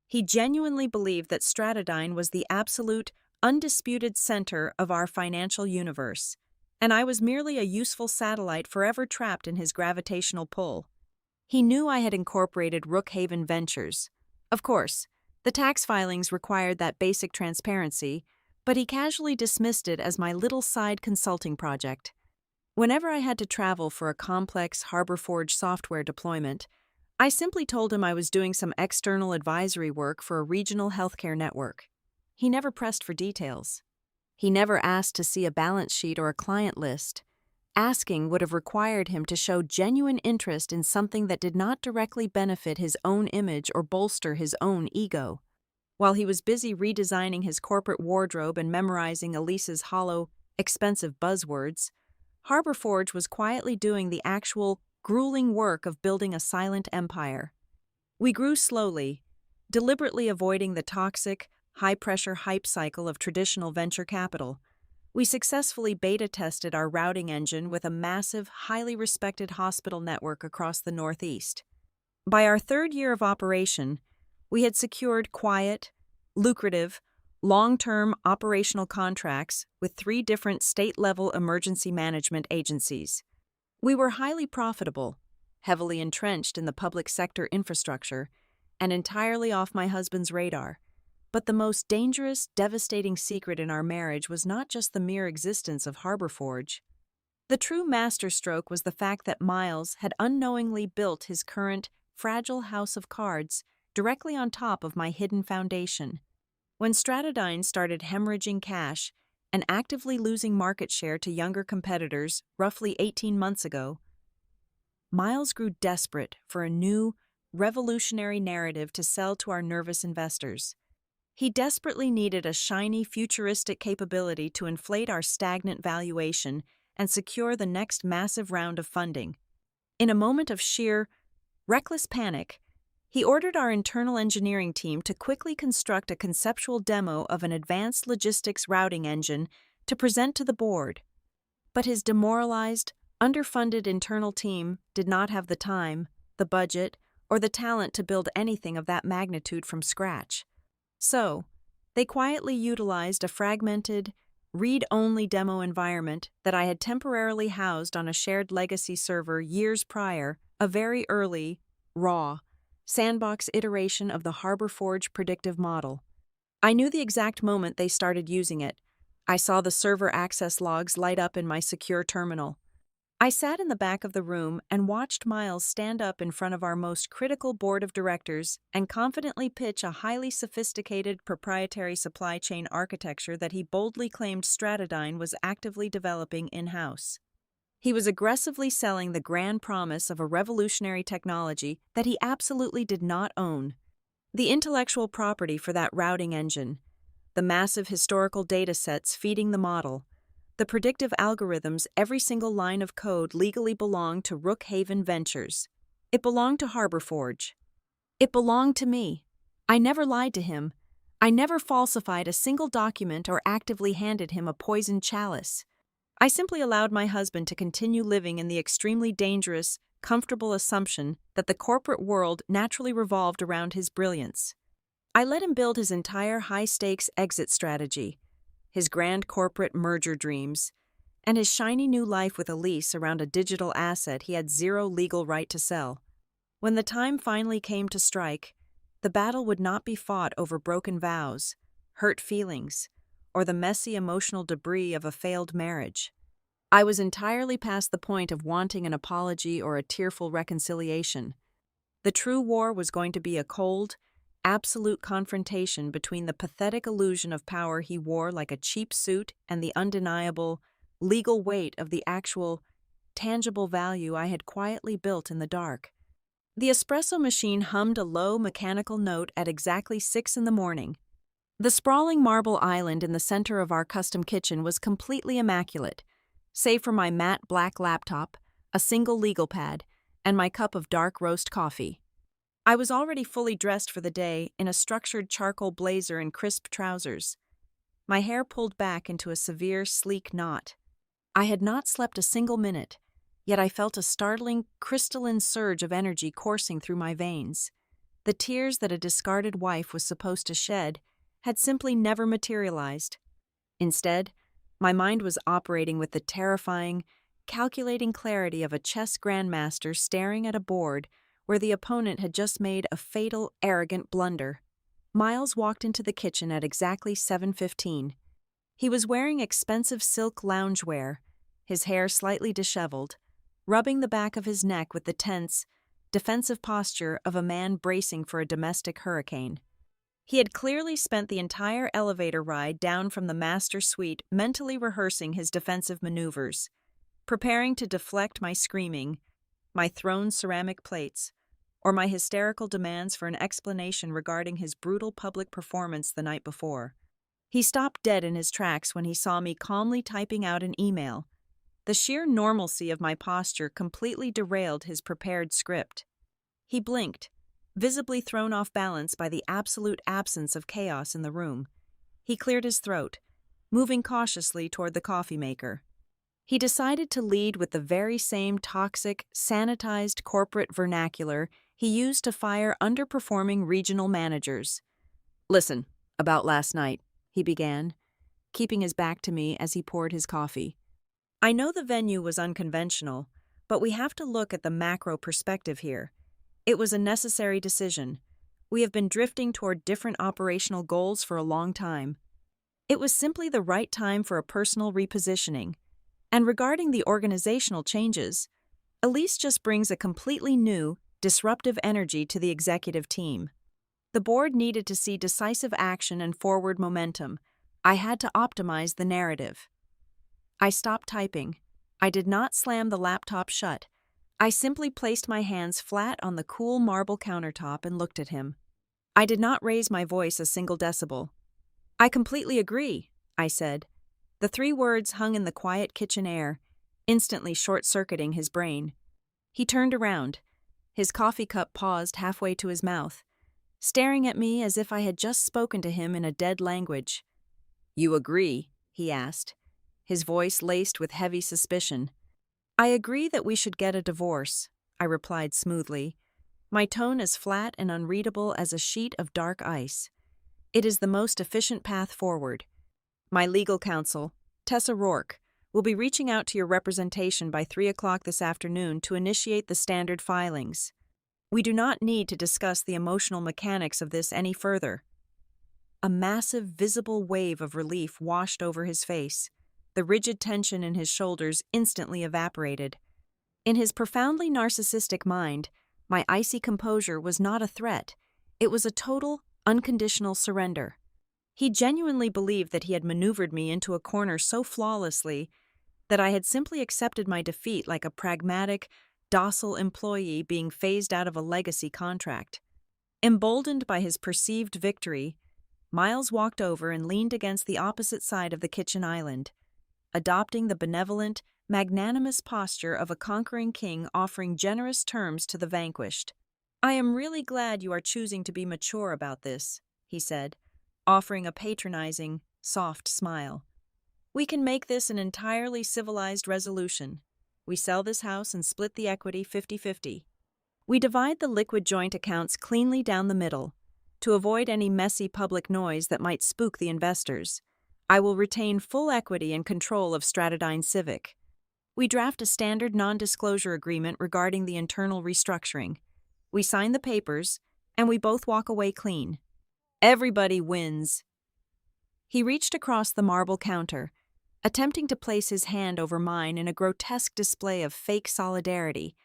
He genuinely believed that Stratadine was the absolute, undisputed center of our financial universe, and I was merely a useful satellite forever trapped in his gravitational pull. He knew I had incorporated Rookhaven Ventures. Of course, the tax filings required that basic transparency, but he casually dismissed it as my little side consulting project. Whenever I had to travel for a complex HarborForge software deployment, I simply told him I was doing some external advisory work for a regional healthcare network. He never pressed for details. He never asked to see a balance sheet or a client list. Asking would have required him to show genuine interest in something that did not directly benefit his own image or bolster his own ego. While he was busy redesigning his corporate wardrobe and memorizing Elise's hollow, expensive buzzwords, HarborForge was quietly doing the actual, grueling work of building a silent empire. We grew slowly, deliberately avoiding the toxic, high-pressure hype cycle of traditional venture capital. We successfully beta-tested our routing engine with a massive, highly respected hospital network across the Northeast. By our third year of operation, we had secured quiet, lucrative, long-term operational contracts with 3 different state-level emergency management agencies. We were highly profitable, heavily entrenched in the public sector infrastructure, and entirely off my husband's radar. But the most dangerous, devastating secret in our marriage was not just the mere existence of HarborForge. The true masterstroke was the fact that Miles had unknowingly built his current, fragile house of cards directly on top of my hidden foundation. When Stratadine started hemorrhaging cash and actively losing market share to younger competitors roughly 18 months ago, Miles grew desperate for a new, revolutionary narrative to sell to our nervous investors. He desperately needed a shiny, futuristic capability to inflate our stagnant valuation and secure the next massive round of funding. In a moment of sheer, reckless panic, he ordered our internal engineering team to quickly construct a conceptual demo of an advanced logistics routing engine to present to the board. But his demoralized, underfunded internal team did not have the time, the budget, or the talent to build anything of that magnitude from scratch. So, they quietly utilized a fragmented, read-only demo environment that I had temporarily housed on a shared legacy server years prior, a very early, raw, sandbox iteration of the HarborForge predictive model. I knew the exact moment they started using it. I saw the server access logs light up in my secure terminal. I sat in the back of the room and watched Miles stand up in front of our most critical board of directors and confidently pitch a highly sophisticated proprietary supply chain architecture that he boldly claimed Stratadine was actively developing in-house. He was aggressively selling the grand promise of a revolutionary technology that he absolutely did not own. The intellectual property for that routing engine, the massive historical data sets feeding the model, the predictive algorithms, every single line of code legally belonged to Rookhaven Ventures. It belonged to HarborForge. It belonged to me. I never lied to him. I never falsified a single document or actively handed him a poisoned chalice. I simply allowed my husband to continue living in the extremely dangerous, comfortable assumption that the corporate world naturally revolved around his brilliance. I let him build his entire high-stakes exit strategy, his grand corporate merger dreams, and his shiny new life with a lease around a digital asset he had zero legal right to sell. When the time finally came to strike, the battle would not be fought over broken vows, hurt feelings, or the messy emotional debris of a failed marriage. I was entirely past the point of wanting an apology or a tearful reconciliation. The true war was going to be a cold, absolute confrontation between the pathetic illusion of power he wore like a cheap suit and the undeniable, legal weight of the actual, tangible value I had quietly built in the dark. The espresso machine hummed a low mechanical note at exactly 6 in the morning. The sprawling marble island in the center of our custom kitchen was completely immaculate, save for my matte black laptop, a single legal pad, and my cup of dark roast coffee. I was already fully dressed for the day in a structured charcoal blazer and crisp trousers, my hair pulled back into a severe, sleek knot. I had not slept a single minute, yet I felt a startling, crystalline surge of energy coursing through my veins. The tears that a discarded wife was supposed to shed had simply never materialized. Instead, my mind was operating with the terrifying, calculating clarity of a chess grandmaster staring at a board where the opponent had just made a fatal, arrogant blunder. Miles walked into the kitchen at exactly 7:15. He was wearing expensive silk loungewear, his hair slightly disheveled, rubbing the back of his neck with the tense, defensive posture of a man bracing for a domestic hurricane. He had clearly spent the entire elevator ride down from the master suite mentally rehearsing his defensive maneuvers, preparing to deflect my screaming, my thrown ceramic plates, or my hysterical demands for an explanation regarding his brutal public performance the night before. He stopped dead in his tracks when he saw me calmly typing out an email. The sheer normalcy of my posture completely derailed his prepared script. He blinked, visibly thrown off balance by the absolute absence of chaos in the room. He cleared his throat, moving cautiously toward the coffee maker. He decided to lead with the very same toxic, sanitized corporate vernacular he used to fire underperforming regional managers. "Listen, about last night," he began, keeping his back to me as he poured his coffee. "I know the venue was unconventional, but we have to look at the macro perspective here. It was a necessary decision. We have been drifting toward different operational goals for a long time. It was simply the right time for a personal repositioning. And regarding the organizational changes, Elise just brings a completely new, disruptive energy to the executive team. The board needed to see decisive action and forward momentum. I had to optimize the narrative." I stopped typing. I did not slam the laptop shut. I simply placed my hands flat on the cool marble countertop and looked at him. I did not raise my voice a single decibel. "I completely agree," I said. The 3 words hung in the quiet kitchen air, instantly short-circuiting his brain. He turned around, his coffee cup paused halfway to his mouth, staring at me as if I had just spoken to him in a dead language. "You agree?" he asked, his voice laced with heavy suspicion. "I agree that we should get a divorce," I replied smoothly, my tone as flat and unreadable as a sheet of dark ice. "It is the most efficient path forward. My legal counsel, Tessa Rourke, will be reaching out to your representation by 3 o'clock this afternoon to initiate the standard filings. We do not need to discuss the emotional mechanics of this any further." A massive, visible wave of relief washed over his face. The rigid tension in his shoulders instantly evaporated. In his profoundly narcissistic mind, my icy composure was not a threat. It was a total, unconditional surrender. He genuinely believed that he had maneuvered me into a corner so flawlessly that I had simply accepted my defeat like a pragmatic, docile employee being phased out of a legacy contract. Emboldened by his perceived victory, Miles walked over and leaned against the opposite side of the kitchen island, adopting the benevolent, magnanimous posture of a conquering king offering generous terms to the vanquished. I am really glad you are choosing to be mature about this, he said, offering a patronizing, soft smile. We can make this an entirely civilized resolution. We sell this house and split the equity 50-50. We divide the liquid joint accounts cleanly down the middle. To avoid any messy public noise that might spook the investors, I will retain full equity and control of Stratodine Civic. We draft a standard non-disclosure agreement regarding the internal restructuring. We sign the papers, and we both walk away clean. Everybody wins. He reached across the marble counter, attempting to place his hand over mine in a grotesque display of fake solidarity.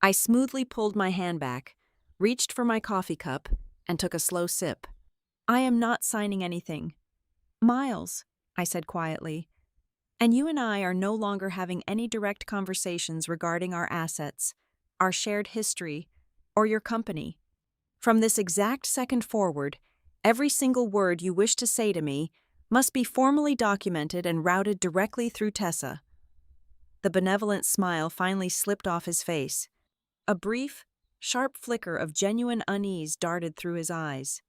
I smoothly pulled my hand back, reached for my coffee cup, and took a slow sip. I am not signing anything. Miles, I said quietly, and you and I are no longer having any direct conversations regarding our assets, our shared history, or your company. From this exact second forward, every single word you wish to say to me must be formally documented and routed directly through Tessa. The benevolent smile finally slipped off his face. A brief, sharp flicker of genuine unease darted through his eyes.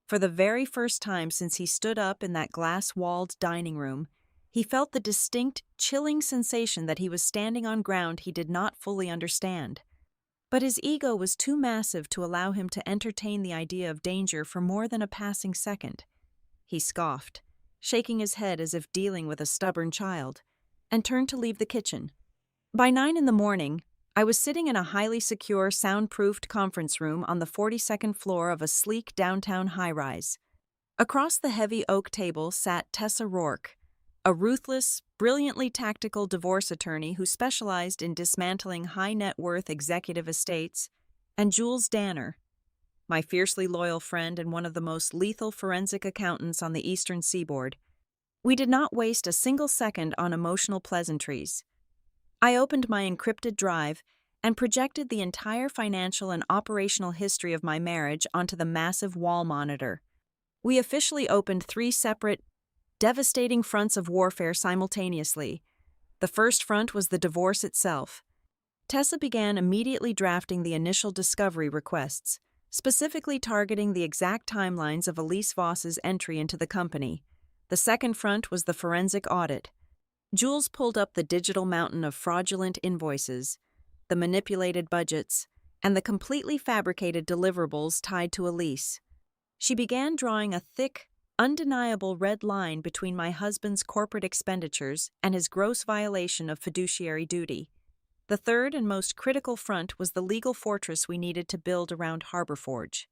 For the very first time since he stood up in that glass-walled dining room, he felt the distinct, chilling sensation that he was standing on ground he did not fully understand. But his ego was too massive to allow him to entertain the idea of danger for more than a passing second. He scoffed, shaking his head as if dealing with a stubborn child, and turned to leave the kitchen. By 9 a.m, I was sitting in a highly secure, soundproofed conference room on the 42nd floor of a sleek downtown high-rise. Across the heavy oak table sat Tessa Rourke, a ruthless, brilliantly tactical divorce attorney who specialized in dismantling high-net-worth executive estates, and Jules Danner, my fiercely loyal friend and one of the most lethal forensic accountants on the eastern seaboard. We did not waste a single second on emotional pleasantries. I opened my encrypted drive and projected the entire financial and operational history of my marriage onto the massive wall monitor. We officially opened 3 separate, devastating fronts of warfare simultaneously. The first front was the divorce itself. Tessa began immediately drafting the initial discovery requests, specifically targeting the exact timelines of Elise Voss's entry into the company. The second front was the forensic audit. Jules pulled up the digital mountain of fraudulent invoices, the manipulated budgets, and the completely fabricated deliverables tied to Elise. She began drawing a thick, undeniable red line between my husband's corporate expenditures and his gross violation of fiduciary duty. The third and most critical front was the legal fortress we needed to build around Harbor Forge.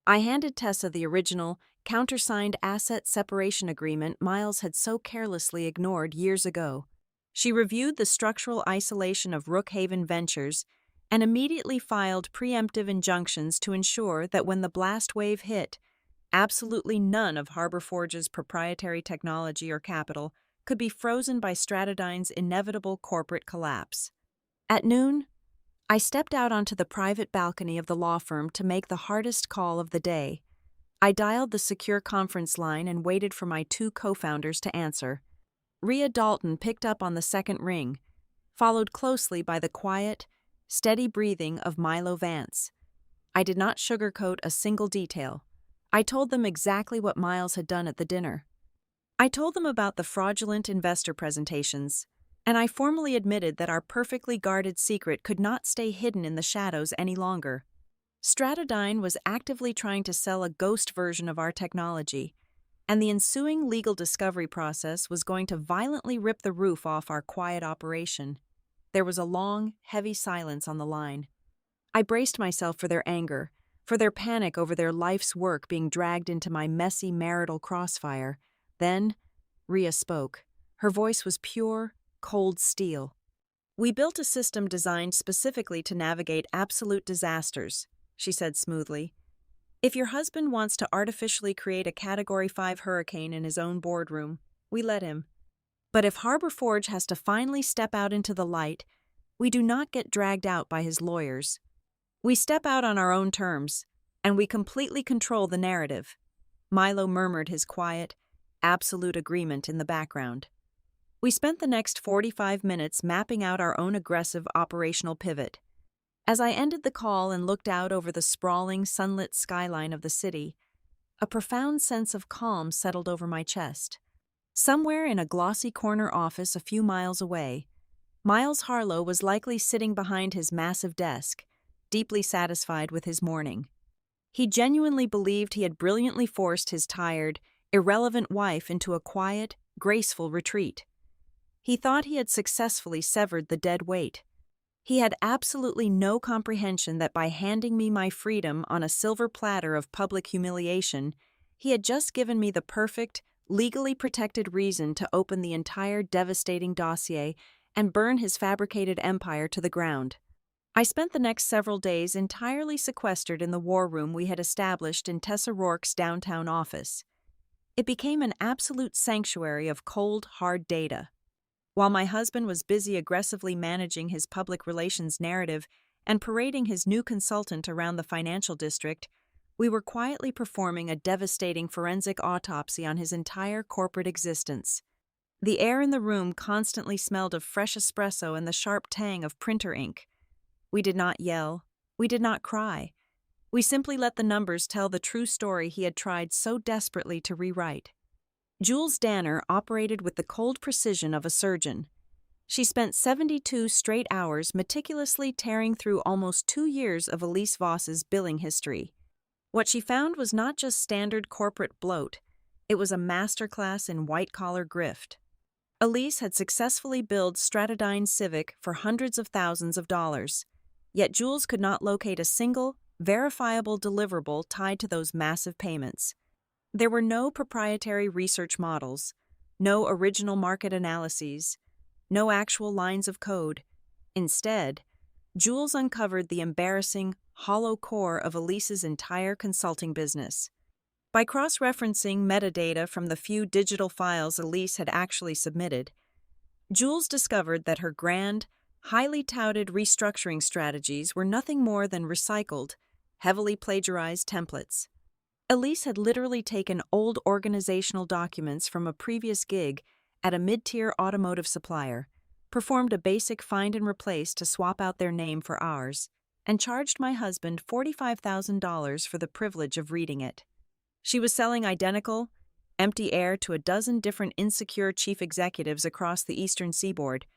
I handed Tessa the original, countersigned asset separation agreement Miles had so carelessly ignored years ago. She reviewed the structural isolation of Rookhaven Ventures and immediately filed preemptive injunctions to ensure that when the blast wave hit, absolutely none of Harbor Forge's proprietary technology or capital could be frozen by Stratodyne's inevitable corporate collapse. At noon, I stepped out onto the private balcony of the law firm to make the hardest call of the day. I dialed the secure conference line and waited for my 2 co-founders to answer. Rhea Dalton picked up on the second ring, followed closely by the quiet, steady breathing of Milo Vance. I did not sugarcoat a single detail. I told them exactly what Miles had done at the dinner. I told them about the fraudulent investor presentations, and I formally admitted that our perfectly guarded secret could not stay hidden in the shadows any longer. Stratodyne was actively trying to sell a ghost version of our technology, and the ensuing legal discovery process was going to violently rip the roof off our quiet operation. There was a long, heavy silence on the line. I braced myself for their anger, for their panic over their life's work being dragged into my messy marital crossfire. Then, Rhea spoke. Her voice was pure, cold steel. "We built a system designed specifically to navigate absolute disasters," she said smoothly. "If your husband wants to artificially create a Category 5 hurricane in his own boardroom, we let him. But if Harbor Forge has to finally step out into the light, we do not get dragged out by his lawyers. We step out on our own terms, and we completely control the narrative." Milo murmured his quiet, absolute agreement in the background. We spent the next 45 minutes mapping out our own aggressive operational pivot. As I ended the call and looked out over the sprawling, sunlit skyline of the city, a profound sense of calm settled over my chest. Somewhere in a glossy corner office a few miles away, Miles Harlow was likely sitting behind his massive desk, deeply satisfied with his morning. He genuinely believed he had brilliantly forced his tired, irrelevant wife into a quiet, graceful retreat. He thought he had successfully severed the dead weight. He had absolutely no comprehension that by handing me my freedom on a silver platter of public humiliation, he had just given me the perfect, legally protected reason to open the entire devastating dossier and burn his fabricated empire to the ground. I spent the next several days entirely sequestered in the war room we had established in Tessa Rourke's downtown office. It became an absolute sanctuary of cold, hard data. While my husband was busy aggressively managing his public relations narrative and parading his new consultant around the financial district, we were quietly performing a devastating forensic autopsy on his entire corporate existence. The air in the room constantly smelled of fresh espresso and the sharp tang of printer ink. We did not yell. We did not cry. We simply let the numbers tell the true story he had tried so desperately to rewrite. Jules Danner operated with the cold precision of a surgeon. She spent 72 straight hours meticulously tearing through almost 2 years of Elise Voss's billing history. What she found was not just standard corporate bloat, it was a masterclass in white-collar grift. Elise had successfully billed Stratodine Civic for hundreds of thousands of dollars, yet Jules could not locate a single, verifiable deliverable tied to those massive payments. There were no proprietary research models, no original market analyses, no actual lines of code. Instead, Jules uncovered the embarrassing, hollow core of Elise's entire consulting business. By cross-referencing metadata from the few digital files Elise had actually submitted, Jules discovered that her grand, highly touted restructuring strategies were nothing more than recycled, heavily plagiarized templates. Elise had literally taken old organizational documents from a previous gig at a mid-tier automotive supplier, performed a basic find and replace to swap out their name for ours, and charged my husband $45,000 for the privilege of reading it. She was selling identical, empty air to a dozen different insecure chief executives across the eastern seaboard,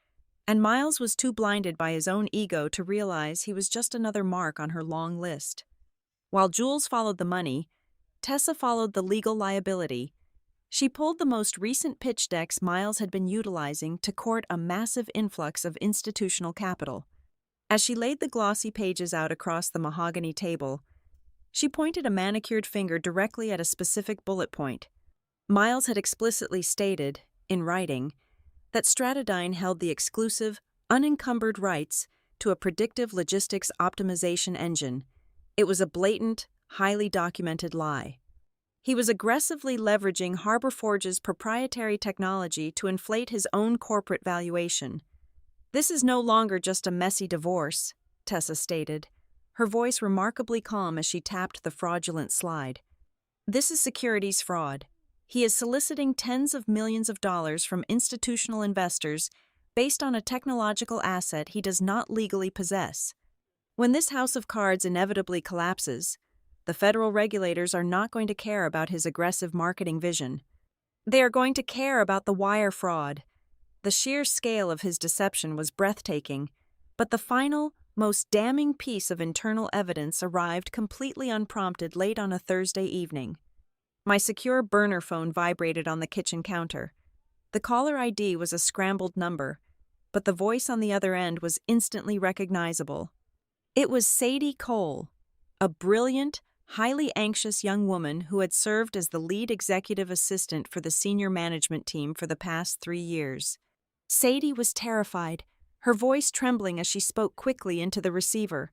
and Miles was too blinded by his own ego to realize he was just another mark on her long list. While Jules followed the money, Tessa followed the legal liability. She pulled the most recent pitch decks Miles had been utilizing to court a massive influx of institutional capital. As she laid the glossy pages out across the mahogany table, she pointed a manicured finger directly at a specific bullet point. Miles had explicitly stated, in writing, that Stratodine held the exclusive, unencumbered rights to a predictive logistics optimization engine. It was a blatant, highly documented lie. He was aggressively leveraging Harbor Forge's proprietary technology to inflate his own corporate valuation. "This is no longer just a messy divorce," Tessa stated, her voice remarkably calm as she tapped the fraudulent slide. "This is securities fraud. He is soliciting tens of millions of dollars from institutional investors based on a technological asset he does not legally possess. When this house of cards inevitably collapses, the federal regulators are not going to care about his aggressive marketing vision. They are going to care about the wire fraud." The sheer scale of his deception was breathtaking, but the final, most damning piece of internal evidence arrived completely unprompted late on a Thursday evening. My secure burner phone vibrated on the kitchen counter. The caller ID was a scrambled number, but the voice on the other end was instantly recognizable. It was Sadie Cole, a brilliant, highly anxious young woman who had served as the lead executive assistant for the senior management team for the past 3 years. Sadie was terrified, her voice trembling as she spoke quickly into the receiver.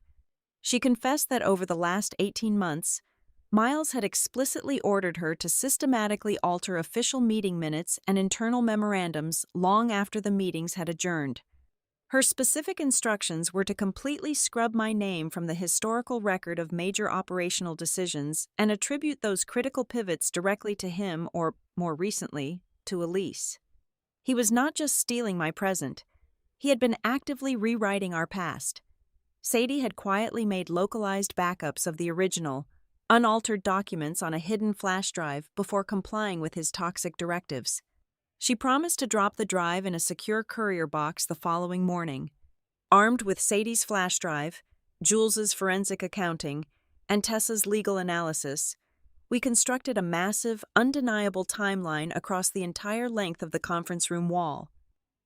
She confessed that over the last 18 months, Miles had explicitly ordered her to systematically alter official meeting minutes and internal memorandums long after the meetings had adjourned. Her specific instructions were to completely scrub my name from the historical record of major operational decisions and attribute those critical pivots directly to him or, more recently, to Elise. He was not just stealing my present. He had been actively rewriting our past. Sadie had quietly made localized backups of the original, unaltered documents on a hidden flash drive before complying with his toxic directives. She promised to drop the drive in a secure courier box the following morning. Armed with Sadie's flash drive, Jules's forensic accounting, and Tessa's legal analysis, we constructed a massive, undeniable timeline across the entire length of the conference room wall.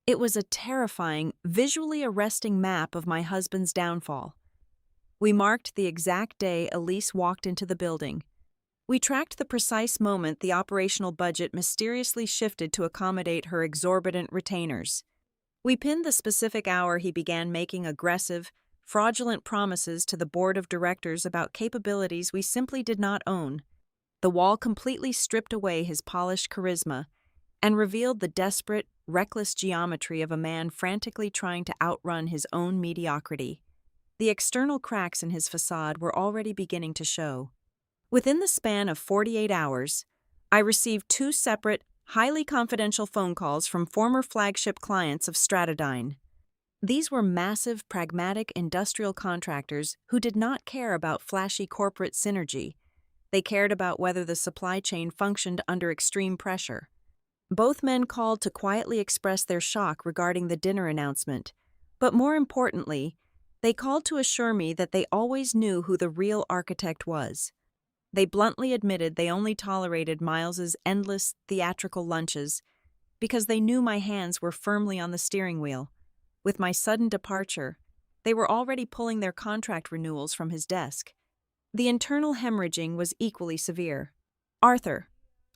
It was a terrifying, visually arresting map of my husband's downfall. We marked the exact day Elise walked into the building. We tracked the precise moment the operational budget mysteriously shifted to accommodate her exorbitant retainers. We pinned the specific hour he began making aggressive, fraudulent promises to the board of directors about capabilities we simply did not own. The wall completely stripped away his polished charisma and revealed the desperate, reckless geometry of a man frantically trying to outrun his own mediocrity. The external cracks in his facade were already beginning to show. Within the span of 48 hours, I received 2 separate, highly confidential phone calls from former flagship clients of Stratudine. These were massive, pragmatic industrial contractors who did not care about flashy corporate synergy. They cared about whether the supply chain functioned under extreme pressure. Both men called to quietly express their shock regarding the dinner announcement, but more importantly, they called to assure me that they always knew who the real architect was. They bluntly admitted they only tolerated Miles's endless, theatrical lunches because they knew my hands were firmly on the steering wheel. With my sudden departure, they were already pulling their contract renewals from his desk. The internal hemorrhaging was equally severe. Arthur,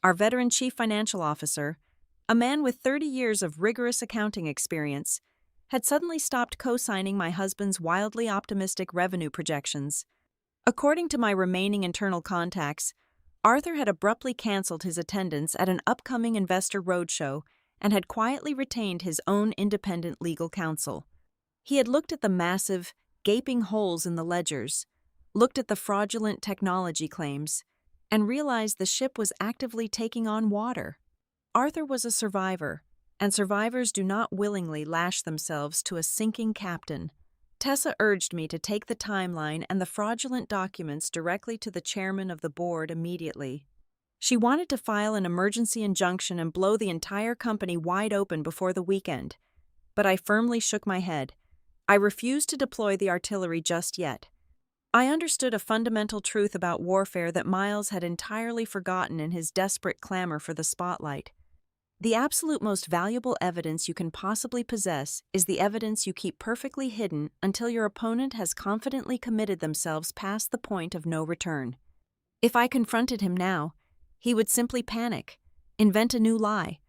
our veteran chief financial officer, a man with 30 years of rigorous accounting experience, had suddenly stopped co-signing my husband's wildly optimistic revenue projections. According to my remaining internal contacts, Arthur had abruptly canceled his attendance at an upcoming investor roadshow and had quietly retained his own independent legal counsel. He had looked at the massive, gaping holes in the ledgers, looked at the fraudulent technology claims, and realized the ship was actively taking on water. Arthur was a survivor, and survivors do not willingly lash themselves to a sinking captain. Tessa urged me to take the timeline and the fraudulent documents directly to the chairman of the board immediately. She wanted to file an emergency injunction and blow the entire company wide open before the weekend, but I firmly shook my head. I refused to deploy the artillery just yet. I understood a fundamental truth about warfare that Miles had entirely forgotten in his desperate clamor for the spotlight. The absolute most valuable evidence you can possibly possess is the evidence you keep perfectly hidden until your opponent has confidently committed themselves past the point of no return. If I confronted him now, he would simply panic, invent a new lie,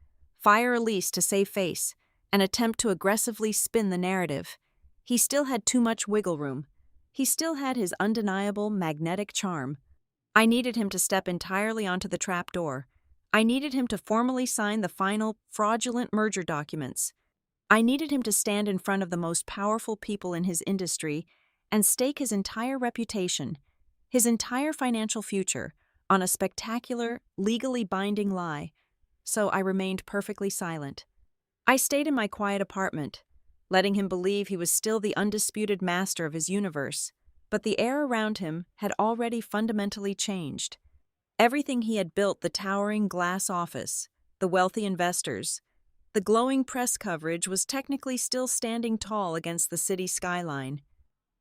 fire Elise to save face, and attempt to aggressively spin the narrative. He still had too much wiggle room. He still had his undeniable magnetic charm. I needed him to step entirely onto the trapdoor. I needed him to formally sign the final, fraudulent merger documents. I needed him to stand in front of the most powerful people in his industry and stake his entire reputation, his entire financial future, on a spectacular, legally binding lie. So I remained perfectly silent. I stayed in my quiet apartment, letting him believe he was still the undisputed master of his universe, but the air around him had already fundamentally changed. Everything he had built, the towering glass office, the wealthy investors, the glowing press coverage, was technically still standing tall against the city skyline.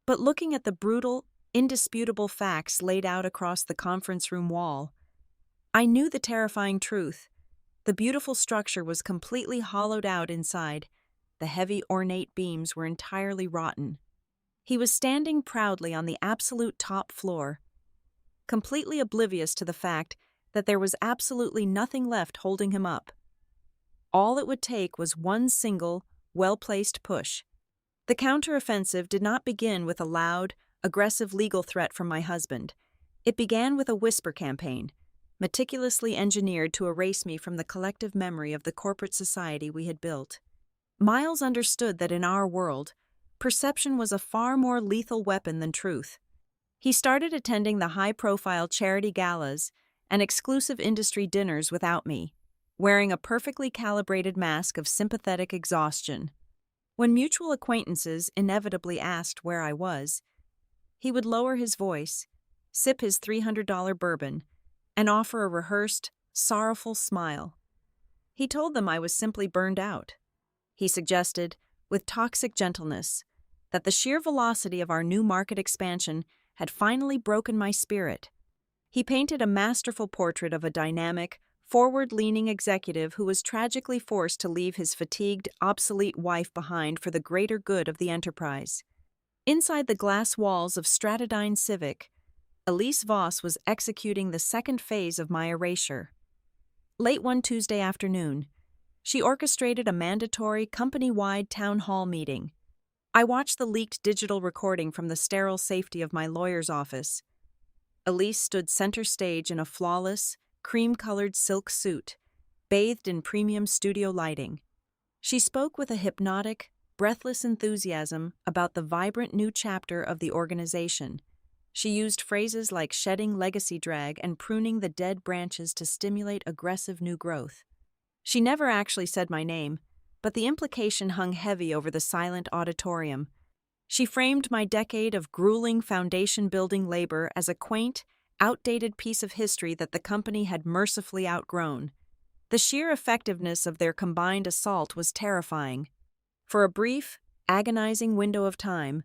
But looking at the brutal, indisputable facts laid out across the conference room wall, I knew the terrifying truth. The beautiful structure was completely hollowed out inside. The heavy, ornate beams were entirely rotten. He was standing proudly on the absolute top floor, completely oblivious to the fact that there was absolutely nothing left holding him up. All it would take was one single, well-placed push. The counteroffensive did not begin with a loud, aggressive legal threat from my husband. It began with a whisper campaign, meticulously engineered to erase me from the collective memory of the corporate society we had built. Miles understood that in our world, perception was a far more lethal weapon than truth. He started attending the high-profile charity galas and exclusive industry dinners without me, wearing a perfectly calibrated mask of sympathetic exhaustion. When mutual acquaintances inevitably asked where I was, he would lower his voice, sip his $300 bourbon, and offer a rehearsed, sorrowful smile. He told them I was simply burned out. He suggested, with toxic gentleness, that the sheer velocity of our new market expansion had finally broken my spirit. He painted a masterful portrait of a dynamic, forward-leaning executive who was tragically forced to leave his fatigued, obsolete wife behind for the greater good of the enterprise. Inside the glass walls of Stratadine Civic, Elise Voss was executing the second phase of my erasure. Late one Tuesday afternoon, she orchestrated a mandatory company-wide town hall meeting. I watched the leaked digital recording from the sterile safety of my lawyer's office. Elise stood center stage in a flawless, cream-colored silk suit, bathed in premium studio lighting. She spoke with a hypnotic, breathless enthusiasm about the vibrant new chapter of the organization. She used phrases like shedding legacy drag and pruning the dead branches to stimulate aggressive new growth. She never actually said my name, but the implication hung heavy over the silent auditorium. She framed my decade of grueling foundation-building labor as a quaint, outdated piece of history that the company had mercifully outgrown. The sheer effectiveness of their combined assault was terrifying. For a brief, agonizing window of time,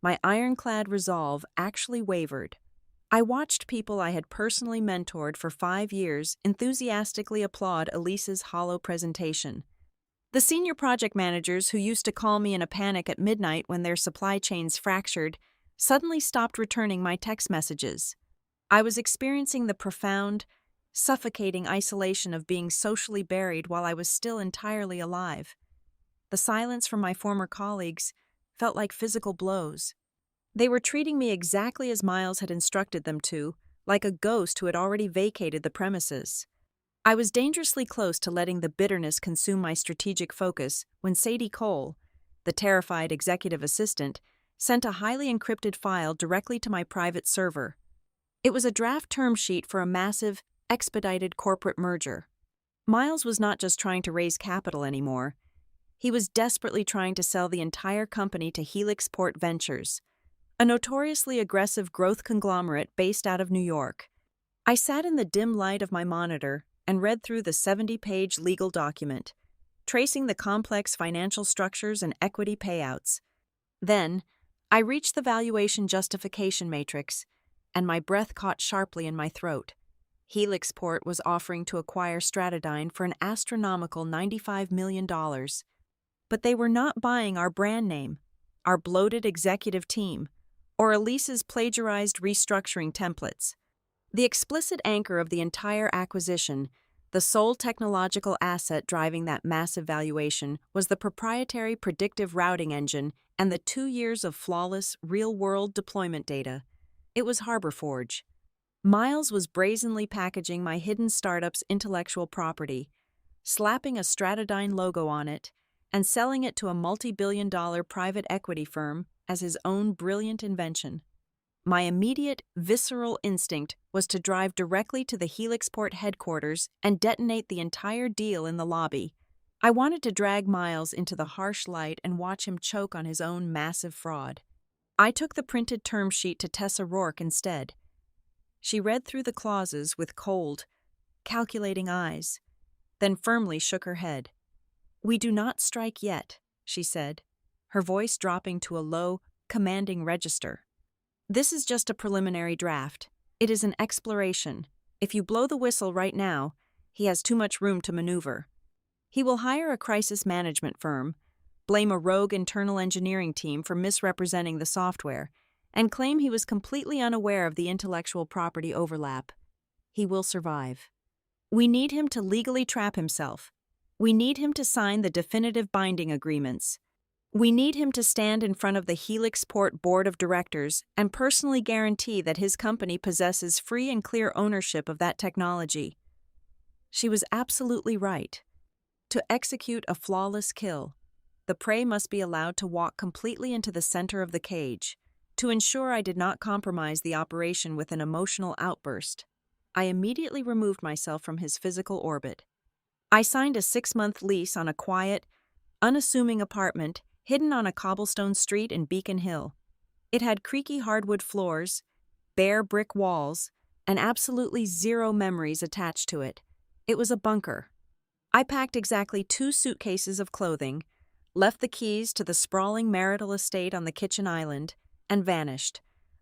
my ironclad resolve actually wavered. I watched people I had personally mentored for 5 years enthusiastically applaud Elise's hollow presentation. The senior project managers who used to call me in a panic at midnight when their supply chains fractured suddenly stopped returning my text messages. I was experiencing the profound, suffocating isolation of being socially buried while I was still entirely alive. The silence from my former colleagues felt like physical blows. They were treating me exactly as Miles had instructed them to, like a ghost who had already vacated the premises. I was dangerously close to letting the bitterness consume my strategic focus when Sadie Cole, the terrified executive assistant, sent a highly encrypted file directly to my private server. It was a draft term sheet for a massive, expedited corporate merger. Miles was not just trying to raise capital anymore. He was desperately trying to sell the entire company to Helixport Ventures, a notoriously aggressive growth conglomerate based out of New York. I sat in the dim light of my monitor and read through the 70-page legal document, tracing the complex financial structures and equity payouts. Then, I reached the valuation justification matrix, and my breath caught sharply in my throat. Helixport was offering to acquire Stratadine for an astronomical $95 million. But they were not buying our brand name, our bloated executive team, or Elise's plagiarized restructuring templates. The explicit anchor of the entire acquisition, the sole technological asset driving that massive valuation, was the proprietary predictive routing engine and the 2 years of flawless, real-world deployment data. It was HarborForge. Miles was brazenly packaging my hidden startup's intellectual property, slapping a Stratadine logo on it, and selling it to a multi-billion-dollar private equity firm as his own brilliant invention. My immediate, visceral instinct was to drive directly to the Helixport headquarters and detonate the entire deal in the lobby. I wanted to drag Miles into the harsh light and watch him choke on his own massive fraud. I took the printed term sheet to Tessa Rourke instead. She read through the clauses with cold, calculating eyes, then firmly shook her head. "We do not strike yet," she said, her voice dropping to a low, commanding register. "This is just a preliminary draft. It is an exploration. If you blow the whistle right now, he has too much room to maneuver. He will hire a crisis management firm, blame a rogue internal engineering team for misrepresenting the software, and claim he was completely unaware of the intellectual property overlap. He will survive. We need him to legally trap himself. We need him to sign the definitive binding agreements. We need him to stand in front of the Helixport Board of Directors and personally guarantee that his company possesses free and clear ownership of that technology." She was absolutely right. To execute a flawless kill, the prey must be allowed to walk completely into the center of the cage, to ensure I did not compromise the operation with an emotional outburst. I immediately removed myself from his physical orbit. I signed a 6-month lease on a quiet, unassuming apartment hidden on a cobblestone street in Beacon Hill. It had creaky hardwood floors, bare brick walls, and absolutely zero memories attached to it. It was a bunker. I packed exactly 2 suitcases of clothing, left the keys to the sprawling marital estate on the kitchen island, and vanished.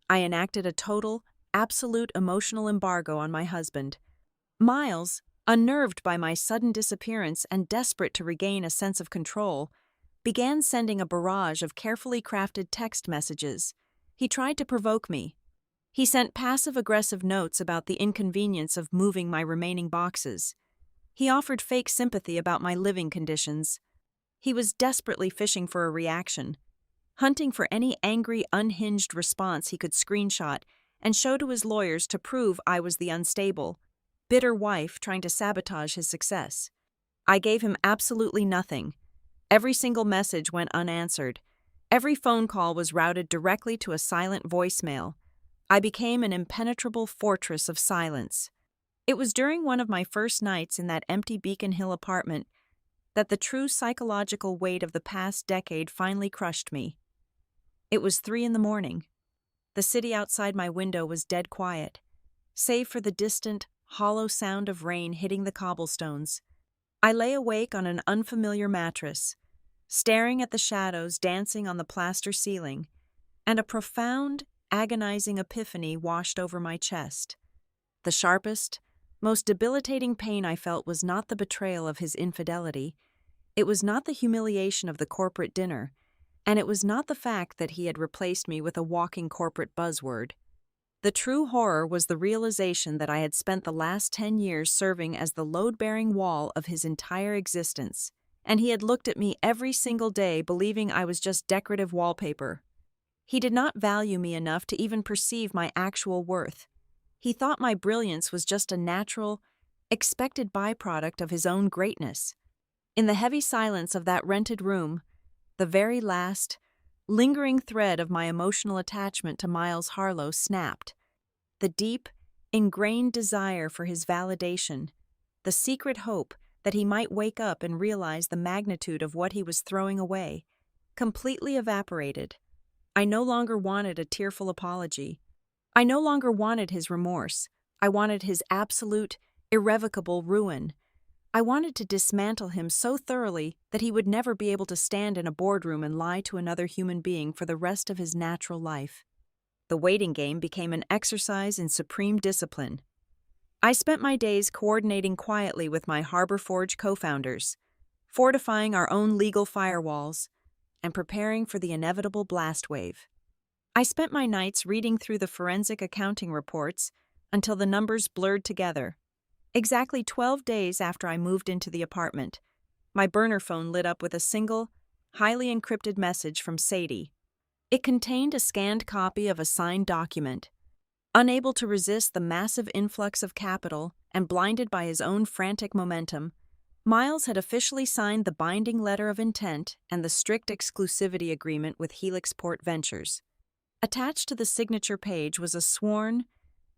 I enacted a total, absolute emotional embargo on my husband. Miles, unnerved by my sudden disappearance and desperate to regain a sense of control, began sending a barrage of carefully crafted text messages. He tried to provoke me. He sent passive-aggressive notes about the inconvenience of moving my remaining boxes. He offered fake sympathy about my living conditions. He was desperately fishing for a reaction, hunting for any angry, unhinged response he could screenshot and show to his lawyers to prove I was the unstable, bitter wife trying to sabotage his success. I gave him absolutely nothing. Every single message went unanswered. Every phone call was routed directly to a silent voicemail. I became an impenetrable fortress of silence. It was during one of my first nights in that empty Beacon Hill apartment that the true psychological weight of the past decade finally crushed me. It was 3 a.m. The city outside my window was dead quiet, save for the distant, hollow sound of rain hitting the cobblestones. I lay awake on an unfamiliar mattress, staring at the shadows dancing on the plaster ceiling, and a profound, agonizing epiphany washed over my chest. The sharpest, most debilitating pain I felt was not the betrayal of his infidelity, it was not the humiliation of the corporate dinner, and it was not the fact that he had replaced me with a walking corporate buzzword. The true horror was the realization that I had spent the last 10 years serving as the load-bearing wall of his entire existence, and he had looked at me every single day believing I was just decorative wallpaper. He did not value me enough to even perceive my actual worth. He thought my brilliance was just a natural, expected byproduct of his own greatness. In the heavy silence of that rented room, the very last, lingering thread of my emotional attachment to Miles Harlow snapped. The deep, ingrained desire for his validation, the secret hope that he might wake up and realize the magnitude of what he was throwing away, completely evaporated. I no longer wanted a tearful apology. I no longer wanted his remorse. I wanted his absolute, irrevocable ruin. I wanted to dismantle him so thoroughly that he would never be able to stand in a boardroom and lie to another human being for the rest of his natural life. The waiting game became an exercise in supreme discipline. I spent my days coordinating quietly with my Harbor Forge co-founders, fortifying our own legal firewalls, and preparing for the inevitable blast wave. I spent my nights reading through the forensic accounting reports until the numbers blurred together. Exactly 12 days after I moved into the apartment, my burner phone lit up with a single, highly encrypted message from Sadie. It contained a scanned copy of a signed document. Unable to resist the massive influx of capital and blinded by his own frantic momentum, Miles had officially signed the binding letter of intent and the strict exclusivity agreement with Helixport Ventures. Attached to the signature page was a sworn,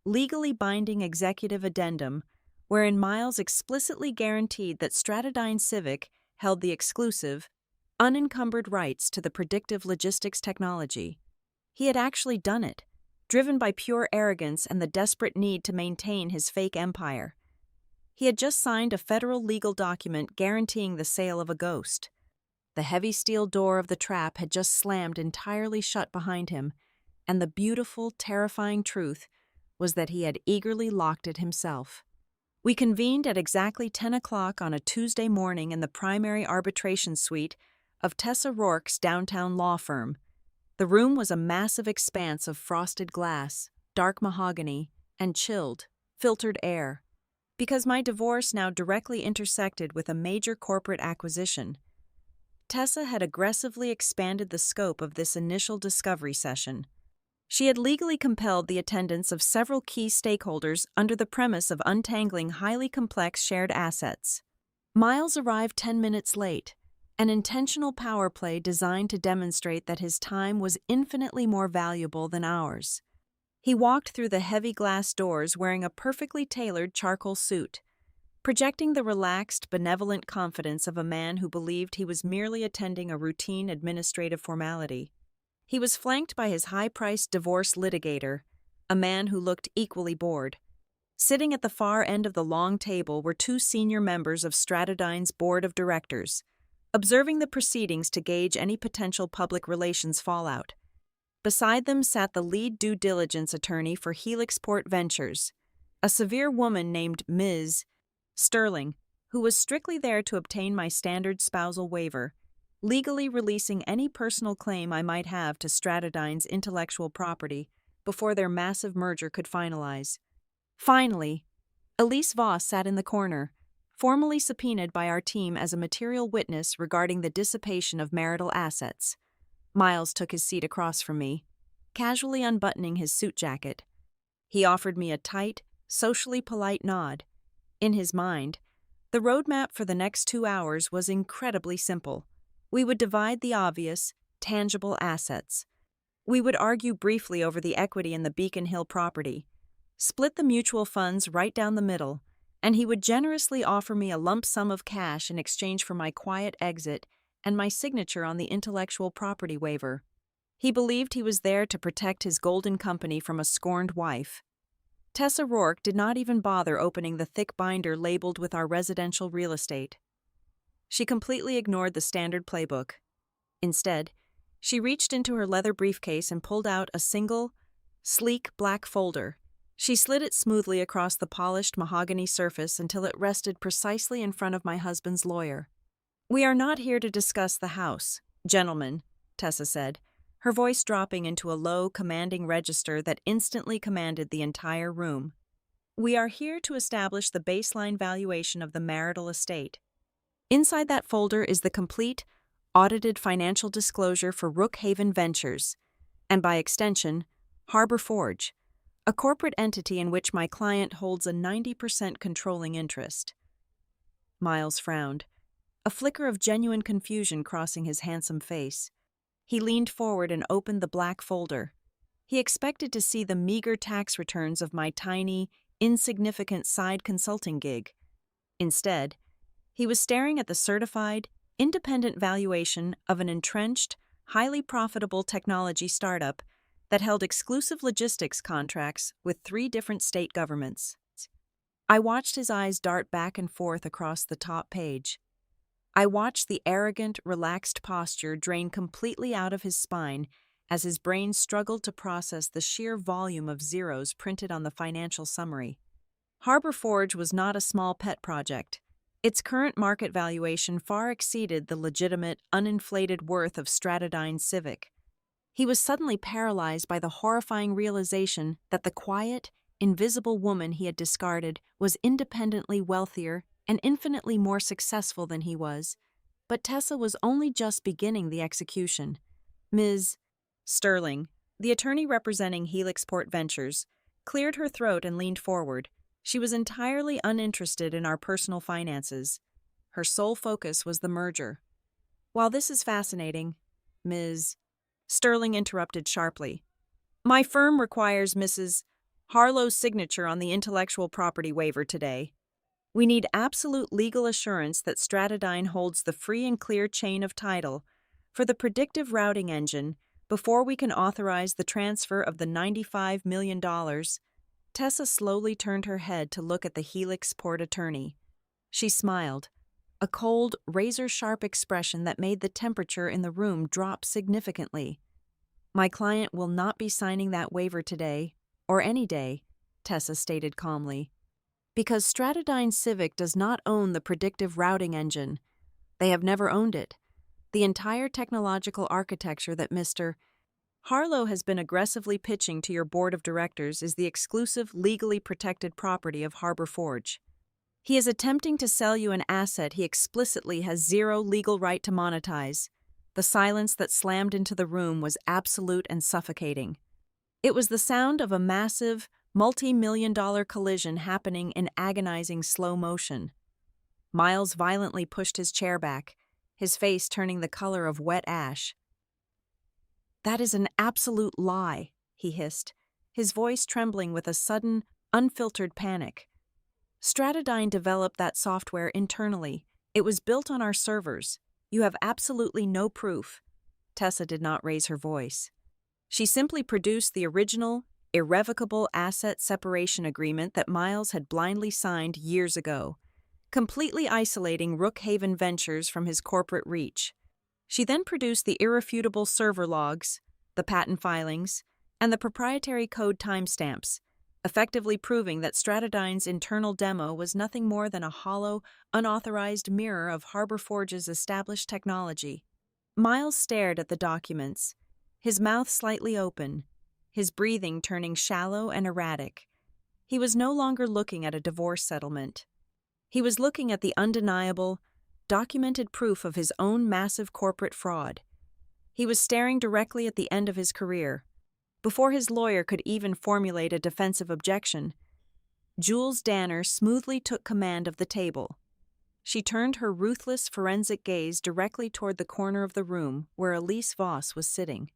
legally binding executive addendum wherein Miles explicitly guaranteed that Stratodyne Civic held the exclusive, unencumbered rights to the predictive logistics technology. He had actually done it, driven by pure arrogance and the desperate need to maintain his fake empire. He had just signed a federal legal document guaranteeing the sale of a ghost. The heavy steel door of the trap had just slammed entirely shut behind him, and the beautiful, terrifying truth was that he had eagerly locked it himself. We convened at exactly 10 o'clock on a Tuesday morning in the primary arbitration suite of Tessa Rourke's downtown law firm. The room was a massive expanse of frosted glass, dark mahogany, and chilled, filtered air. Because my divorce now directly intersected with a major corporate acquisition, Tessa had aggressively expanded the scope of this initial discovery session. She had legally compelled the attendance of several key stakeholders under the premise of untangling highly complex shared assets. Miles arrived 10 minutes late, an intentional power play designed to demonstrate that his time was infinitely more valuable than ours. He walked through the heavy glass doors wearing a perfectly tailored charcoal suit, projecting the relaxed, benevolent confidence of a man who believed he was merely attending a routine administrative formality. He was flanked by his high-priced divorce litigator, a man who looked equally bored. Sitting at the far end of the long table were two senior members of Stratodyne's board of directors, observing the proceedings to gauge any potential public relations fallout. Beside them sat the lead due diligence attorney for Helixport Ventures, a severe woman named Ms. Sterling, who was strictly there to obtain my standard spousal waiver, legally releasing any personal claim I might have to Stratodyne's intellectual property before their massive merger could finalize. Finally, Elise Voss sat in the corner, formally subpoenaed by our team as a material witness regarding the dissipation of marital assets. Miles took his seat across from me, casually unbuttoning his suit jacket. He offered me a tight, socially polite nod. In his mind, the roadmap for the next 2 hours was incredibly simple. We would divide the obvious, tangible assets. We would argue briefly over the equity in the Beacon Hill property, split the mutual funds right down the middle, and he would generously offer me a lump sum of cash in exchange for my quiet exit and my signature on the intellectual property waiver. He believed he was there to protect his golden company from a scorned wife. Tessa Rourke did not even bother opening the thick binder labeled with our residential real estate. She completely ignored the standard playbook. Instead, she reached into her leather briefcase and pulled out a single, sleek black folder. She slid it smoothly across the polished mahogany surface until it rested precisely in front of my husband's lawyer. "We are not here to discuss the house, gentlemen," Tessa said, her voice dropping into a low, commanding register that instantly commanded the entire room. "We are here to establish the baseline valuation of the marital estate. Inside that folder is the complete, audited financial disclosure for Rookhaven Ventures, and by extension, Harbor Forge, a corporate entity in which my client holds a 90% controlling interest." Miles frowned, a flicker of genuine confusion crossing his handsome face. He leaned forward and opened the black folder. He expected to see the meager tax returns of my tiny, insignificant side consulting gig. Instead, he was staring at the certified, independent valuation of an entrenched, highly profitable technology startup that held exclusive logistics contracts with 3 different state governments. I watched his eyes dart back and forth across the top page. I watched the arrogant, relaxed posture drain completely out of his spine as his brain struggled to process the sheer volume of zeros printed on the financial summary. Harbor Forge was not a small pet project. Its current market valuation far exceeded the legitimate, uninflated worth of Stratodyne Civic. He was suddenly paralyzed by the horrifying realization that the quiet, invisible woman he had discarded was independently wealthier and infinitely more successful than he was. But Tessa was only just beginning the execution. Ms. Sterling, the attorney representing Helixport Ventures, cleared her throat and leaned forward. She was entirely uninterested in our personal finances. Her sole focus was the merger. "While this is fascinating," Ms. Sterling interrupted sharply, "my firm requires Mrs. Harlow's signature on the intellectual property waiver today. We need absolute legal assurance that Stratodyne holds the free and clear chain of title for the predictive routing engine before we can authorize the transfer of the $95 million. Tessa slowly turned her head to look at the Helixport attorney. She smiled, a cold, razor-sharp expression that made the temperature in the room drop significantly. "My client will not be signing that waiver today, or any day," Tessa stated calmly. "Because Stratodyne Civic does not own the predictive routing engine. They have never owned it. The entire technological architecture that Mr. Harlow has been aggressively pitching to your board of directors is the exclusive, legally protected property of Harbor Forge. He is attempting to sell you an asset he explicitly has zero legal right to monetize." The silence that slammed into the room was absolute and suffocating. It was the sound of a massive, multi-million-dollar collision happening in agonizing slow motion. Miles violently pushed his chair back, his face turning the color of wet ash. "That is an absolute lie," he hissed, his voice trembling with a sudden, unfiltered panic. Stratadine developed that software internally. It was built on our servers. You have absolutely no proof. Tessa did not raise her voice. She simply produced the original, irrevocable asset separation agreement that Miles had blindly signed years ago, completely isolating Rookhaven Ventures from his corporate reach. She then produced the irrefutable server logs, the patent filings, and the proprietary code timestamps, effectively proving that Stratadine's internal demo was nothing more than a hollow, unauthorized mirror of Harbor Forge's established technology. Miles stared at the documents, his mouth slightly open, his breathing turning shallow and erratic. He was no longer looking at a divorce settlement. He was looking at the undeniable, documented proof of his own massive corporate fraud. He was staring directly at the end of his career. Before his lawyer could even formulate a defensive objection, Jules Danner smoothly took command of the table. She turned her ruthless forensic gaze directly toward the corner of the room where Elise Voss was sitting.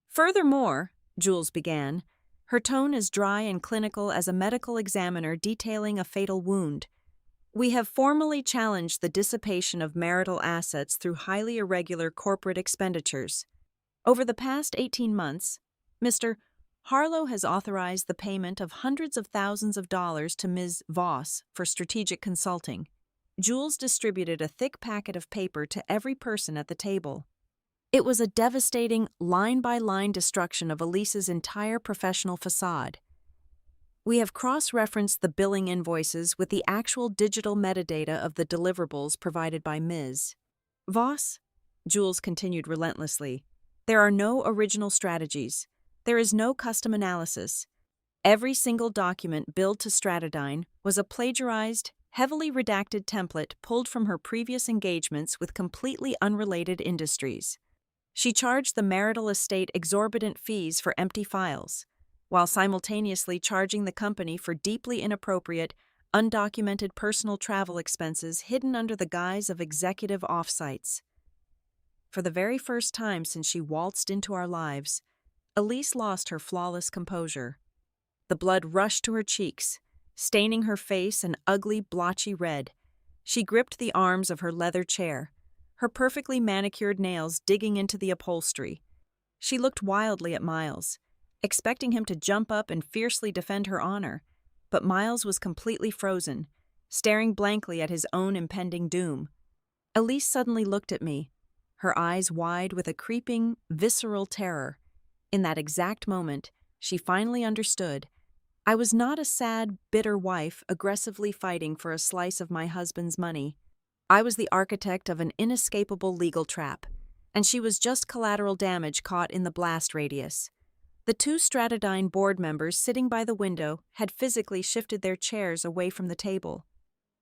"Furthermore," Jules began, her tone as dry and clinical as a medical examiner detailing a fatal wound, "we have formally challenged the dissipation of marital assets through highly irregular corporate expenditures. Over the past 18 months, Mr. Harlow has authorized the payment of hundreds of thousands of dollars to Ms. Voss for strategic consulting." Jules distributed a thick packet of paper to every person at the table. It was a devastating, line-by-line destruction of Elise's entire professional facade. "We have cross-referenced the billing invoices with the actual digital metadata of the deliverables provided by Ms. Voss," Jules continued relentlessly. "There are no original strategies. There is no custom analysis. Every single document billed to Stratadine was a plagiarized, heavily redacted template pulled from her previous engagements with completely unrelated industries. She charged the marital estate exorbitant fees for empty files, while simultaneously charging the company for deeply inappropriate, undocumented personal travel expenses hidden under the guise of executive offsites. For the very first time since she waltzed into our lives, Elise lost her flawless composure. The blood rushed to her cheeks, staining her face an ugly, blotchy red. She gripped the arms of her leather chair, her perfectly manicured nails digging into the upholstery. She looked wildly at Miles, expecting him to jump up and fiercely defend her honor, but Miles was completely frozen, staring blankly at his own impending doom. Elise suddenly looked at me, her eyes wide with a creeping, visceral terror. In that exact moment, she finally understood. I was not a sad, bitter wife aggressively fighting for a slice of my husband's money. I was the architect of an inescapable legal trap, and she was just collateral damage caught in the blast radius. The two Stratadine board members sitting by the window had physically shifted their chairs away from the table.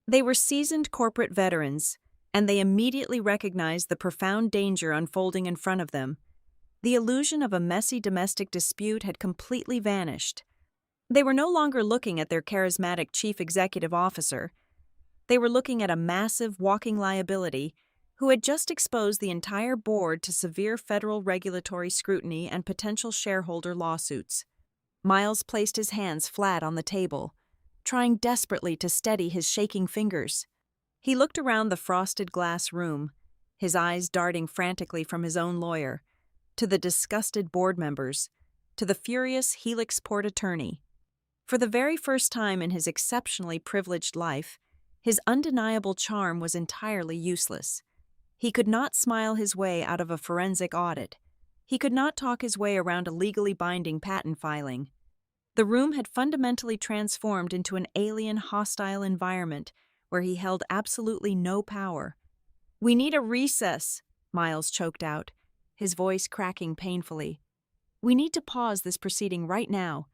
They were seasoned corporate veterans, and they immediately recognized the profound danger unfolding in front of them. The illusion of a messy domestic dispute had completely vanished. They were no longer looking at their charismatic chief executive officer. They were looking at a massive walking liability who had just exposed the entire board to severe federal regulatory scrutiny and potential shareholder lawsuits. Miles placed his hands flat on the table, trying desperately to steady his shaking fingers. He looked around the frosted glass room, his eyes darting frantically from his own lawyer, to the disgusted board members, to the furious Helixport attorney. For the very first time in his exceptionally privileged life, his undeniable charm was entirely useless. He could not smile his way out of a forensic audit. He could not talk his way around a legally binding patent filing. The room had fundamentally transformed into an alien, hostile environment where he held absolutely no power. "We need a recess," Miles choked out, his voice cracking painfully. "We need to pause this proceeding right now.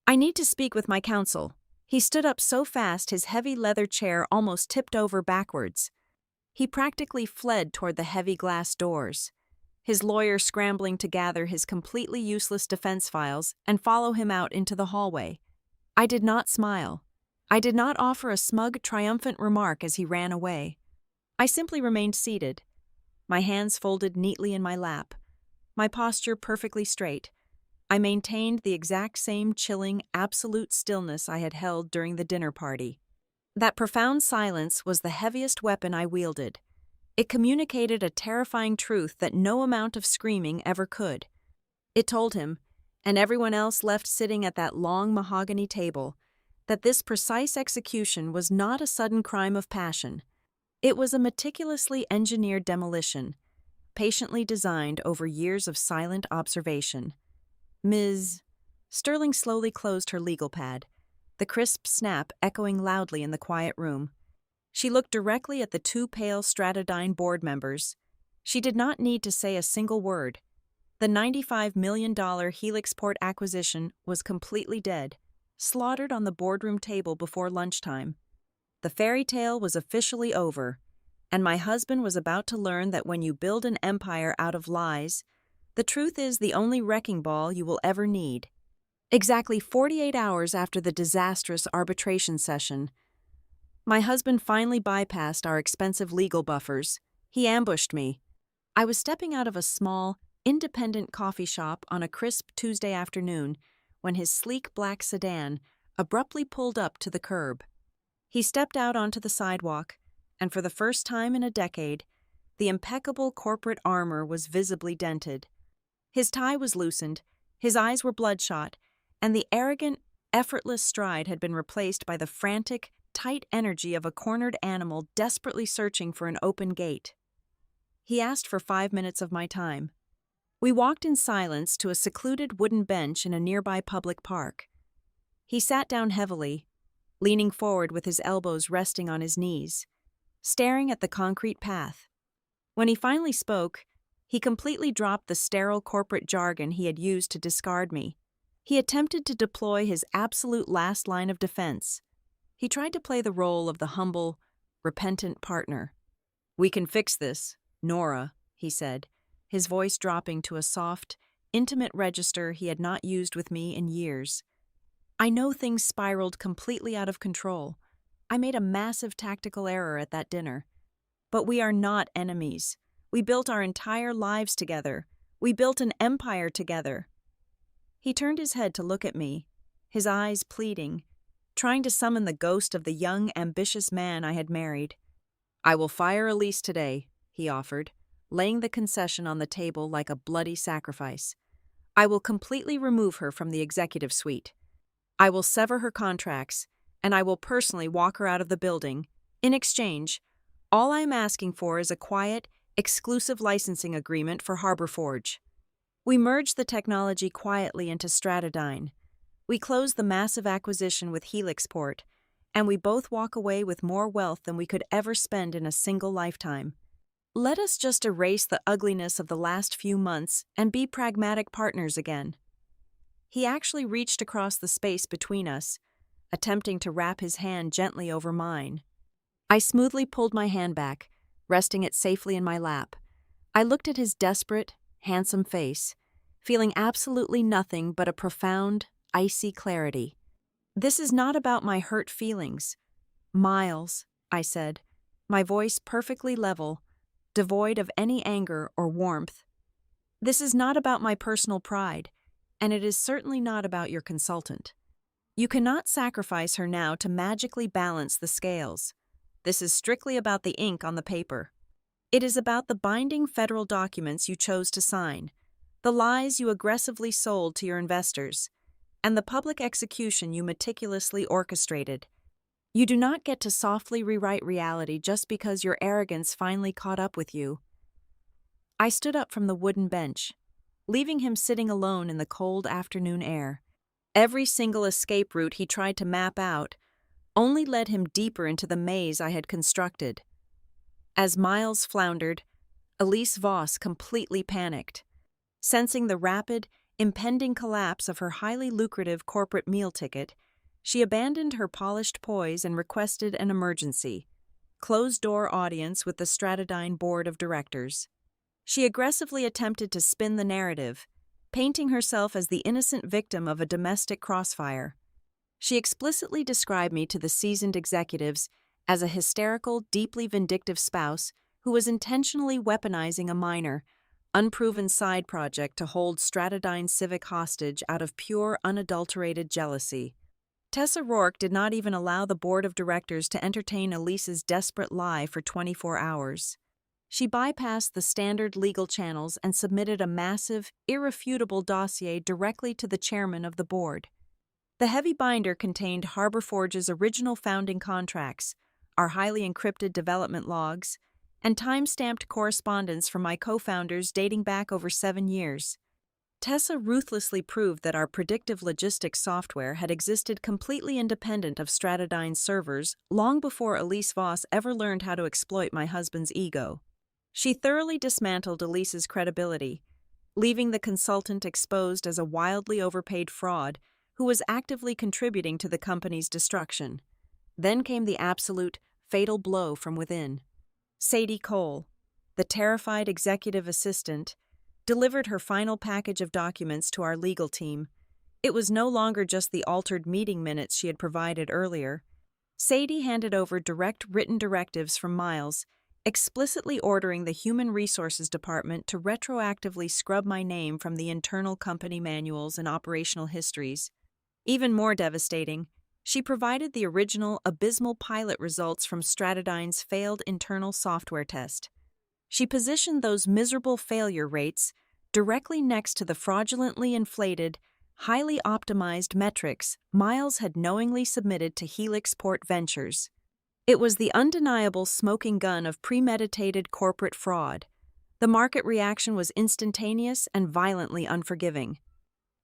I need to speak with my counsel." He stood up so fast his heavy leather chair almost tipped over backwards. He practically fled toward the heavy glass doors, his lawyer scrambling to gather his completely useless defense files and follow him out into the hallway. I did not smile. I did not offer a smug, triumphant remark as he ran away. I simply remained seated, my hands folded neatly in my lap, my posture perfectly straight. I maintained the exact same chilling, absolute stillness I had held during the dinner party. That profound silence was the heaviest weapon I wielded. It communicated a terrifying truth that no amount of screaming ever could. It told him, and everyone else left sitting at that long mahogany table, that this precise execution was not a sudden crime of passion. It was a meticulously engineered demolition, patiently designed over years of silent observation. Ms. Sterling slowly closed her legal pad, the crisp snap echoing loudly in the quiet room. She looked directly at the two pale Stratodine board members. She did not need to say a single word. The $95 million Helixport acquisition was completely dead, slaughtered on the boardroom table before lunchtime. The fairy tale was officially over, and my husband was about to learn that when you build an empire out of lies, the truth is the only wrecking ball you will ever need. Exactly 48 hours after the disastrous arbitration session, my husband finally bypassed our expensive legal buffers. He ambushed me. I was stepping out of a small, independent coffee shop on a crisp Tuesday afternoon when his sleek black sedan abruptly pulled up to the curb. He stepped out onto the sidewalk, and for the first time in a decade, the impeccable corporate armor was visibly dented. His tie was loosened, his eyes were bloodshot, and the arrogant, effortless stride had been replaced by the frantic, tight energy of a cornered animal desperately searching for an open gate. He asked for 5 minutes of my time. We walked in silence to a secluded wooden bench in a nearby public park. He sat down heavily, leaning forward with his elbows resting on his knees, staring at the concrete path. When he finally spoke, he completely dropped the sterile corporate jargon he had used to discard me. He attempted to deploy his absolute last line of defense. He tried to play the role of the humble, repentant partner. "We can fix this, Nora," he said, his voice dropping to a soft, intimate register he had not used with me in years. I know things spiraled completely out of control. I made a massive tactical error at that dinner. But we are not enemies. We built our entire lives together. We built an empire together. He turned his head to look at me, his eyes pleading, trying to summon the ghost of the young, ambitious man I had married. "I will fire Elise today," he offered, laying the concession on the table like a bloody sacrifice. "I will completely remove her from the executive suite. I will sever her contracts, and I will personally walk her out of the building. In exchange, all I am asking for is a quiet, exclusive licensing agreement for Harbor Forge." We merged the technology quietly into Stratodine. We closed the massive acquisition with Helixport, and we both walk away with more wealth than we could ever spend in a single lifetime. Let us just erase the ugliness of the last few months and be pragmatic partners again. He actually reached across the space between us, attempting to wrap his hand gently over mine. I smoothly pulled my hand back, resting it safely in my lap. I looked at his desperate, handsome face, feeling absolutely nothing but a profound, icy clarity. "This is not about my hurt feelings. Miles," I said, my voice perfectly level, devoid of any anger or warmth. "This is not about my personal pride, and it is certainly not about your consultant. You cannot sacrifice her now to magically balance the scales. This is strictly about the ink on the paper. It is about the binding federal documents you chose to sign, the lies you aggressively sold to your investors, and the public execution you meticulously orchestrated. You do not get to softly rewrite reality just because your arrogance finally caught up with you." I stood up from the wooden bench, leaving him sitting alone in the cold afternoon air. Every single escape route he tried to map out only led him deeper into the maze I had constructed. As Miles floundered, Elise Voss completely panicked. Sensing the rapid, impending collapse of her highly lucrative corporate meal ticket, she abandoned her polished poise and requested an emergency, closed-door audience with the Stratodine Board of Directors. She aggressively attempted to spin the narrative, painting herself as the innocent victim of a domestic crossfire. She explicitly described me to the seasoned executives as a hysterical, deeply vindictive spouse who was intentionally weaponizing a minor, unproven side project to hold Stratodine Civic hostage out of pure, unadulterated jealousy. Tessa Rourke did not even allow the board of directors to entertain Elise's desperate lie for 24 hours. She bypassed the standard legal channels and submitted a massive, irrefutable dossier directly to the chairman of the board. The heavy binder contained Harborforge's original founding contracts, our highly encrypted development logs, and time-stamped correspondence from my co-founders dating back over 7 years. Tessa ruthlessly proved that our predictive logistics software had existed completely independent of Stratodyne's servers long before Elise Voss ever learned how to exploit my husband's ego. She thoroughly dismantled Elise's credibility, leaving the consultant exposed as a wildly overpaid fraud who was actively contributing to the company's destruction. Then came the absolute, fatal blow from within. Sadie Cole, the terrified executive assistant, delivered her final package of documents to our legal team. It was no longer just the altered meeting minutes she had provided earlier. Sadie handed over direct written directives from Miles, explicitly ordering the Human Resources Department to retroactively scrub my name from the internal company manuals and operational histories. Even more devastating, she provided the original abysmal pilot results from Stratodyne's failed internal software test. She positioned those miserable failure rates directly next to the fraudulently inflated, highly optimized metrics Miles had knowingly submitted to Helixport Ventures. It was the undeniable smoking gun of premeditated corporate fraud. The market reaction was instantaneous and violently unforgiving.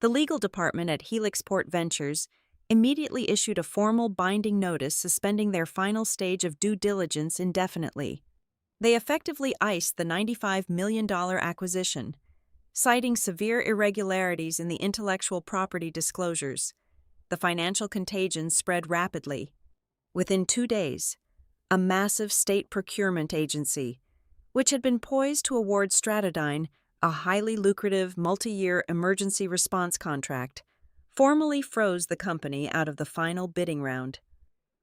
The legal department at Helixport Ventures immediately issued a formal binding notice suspending their final stage of due diligence indefinitely. They effectively iced the $95 million acquisition, citing severe irregularities in the intellectual property disclosures. The financial contagion spread rapidly. Within 2 days, a massive state procurement agency, which had been poised to award Stratodyne a highly lucrative multi-year emergency response contract, formally froze the company out of the final bidding round.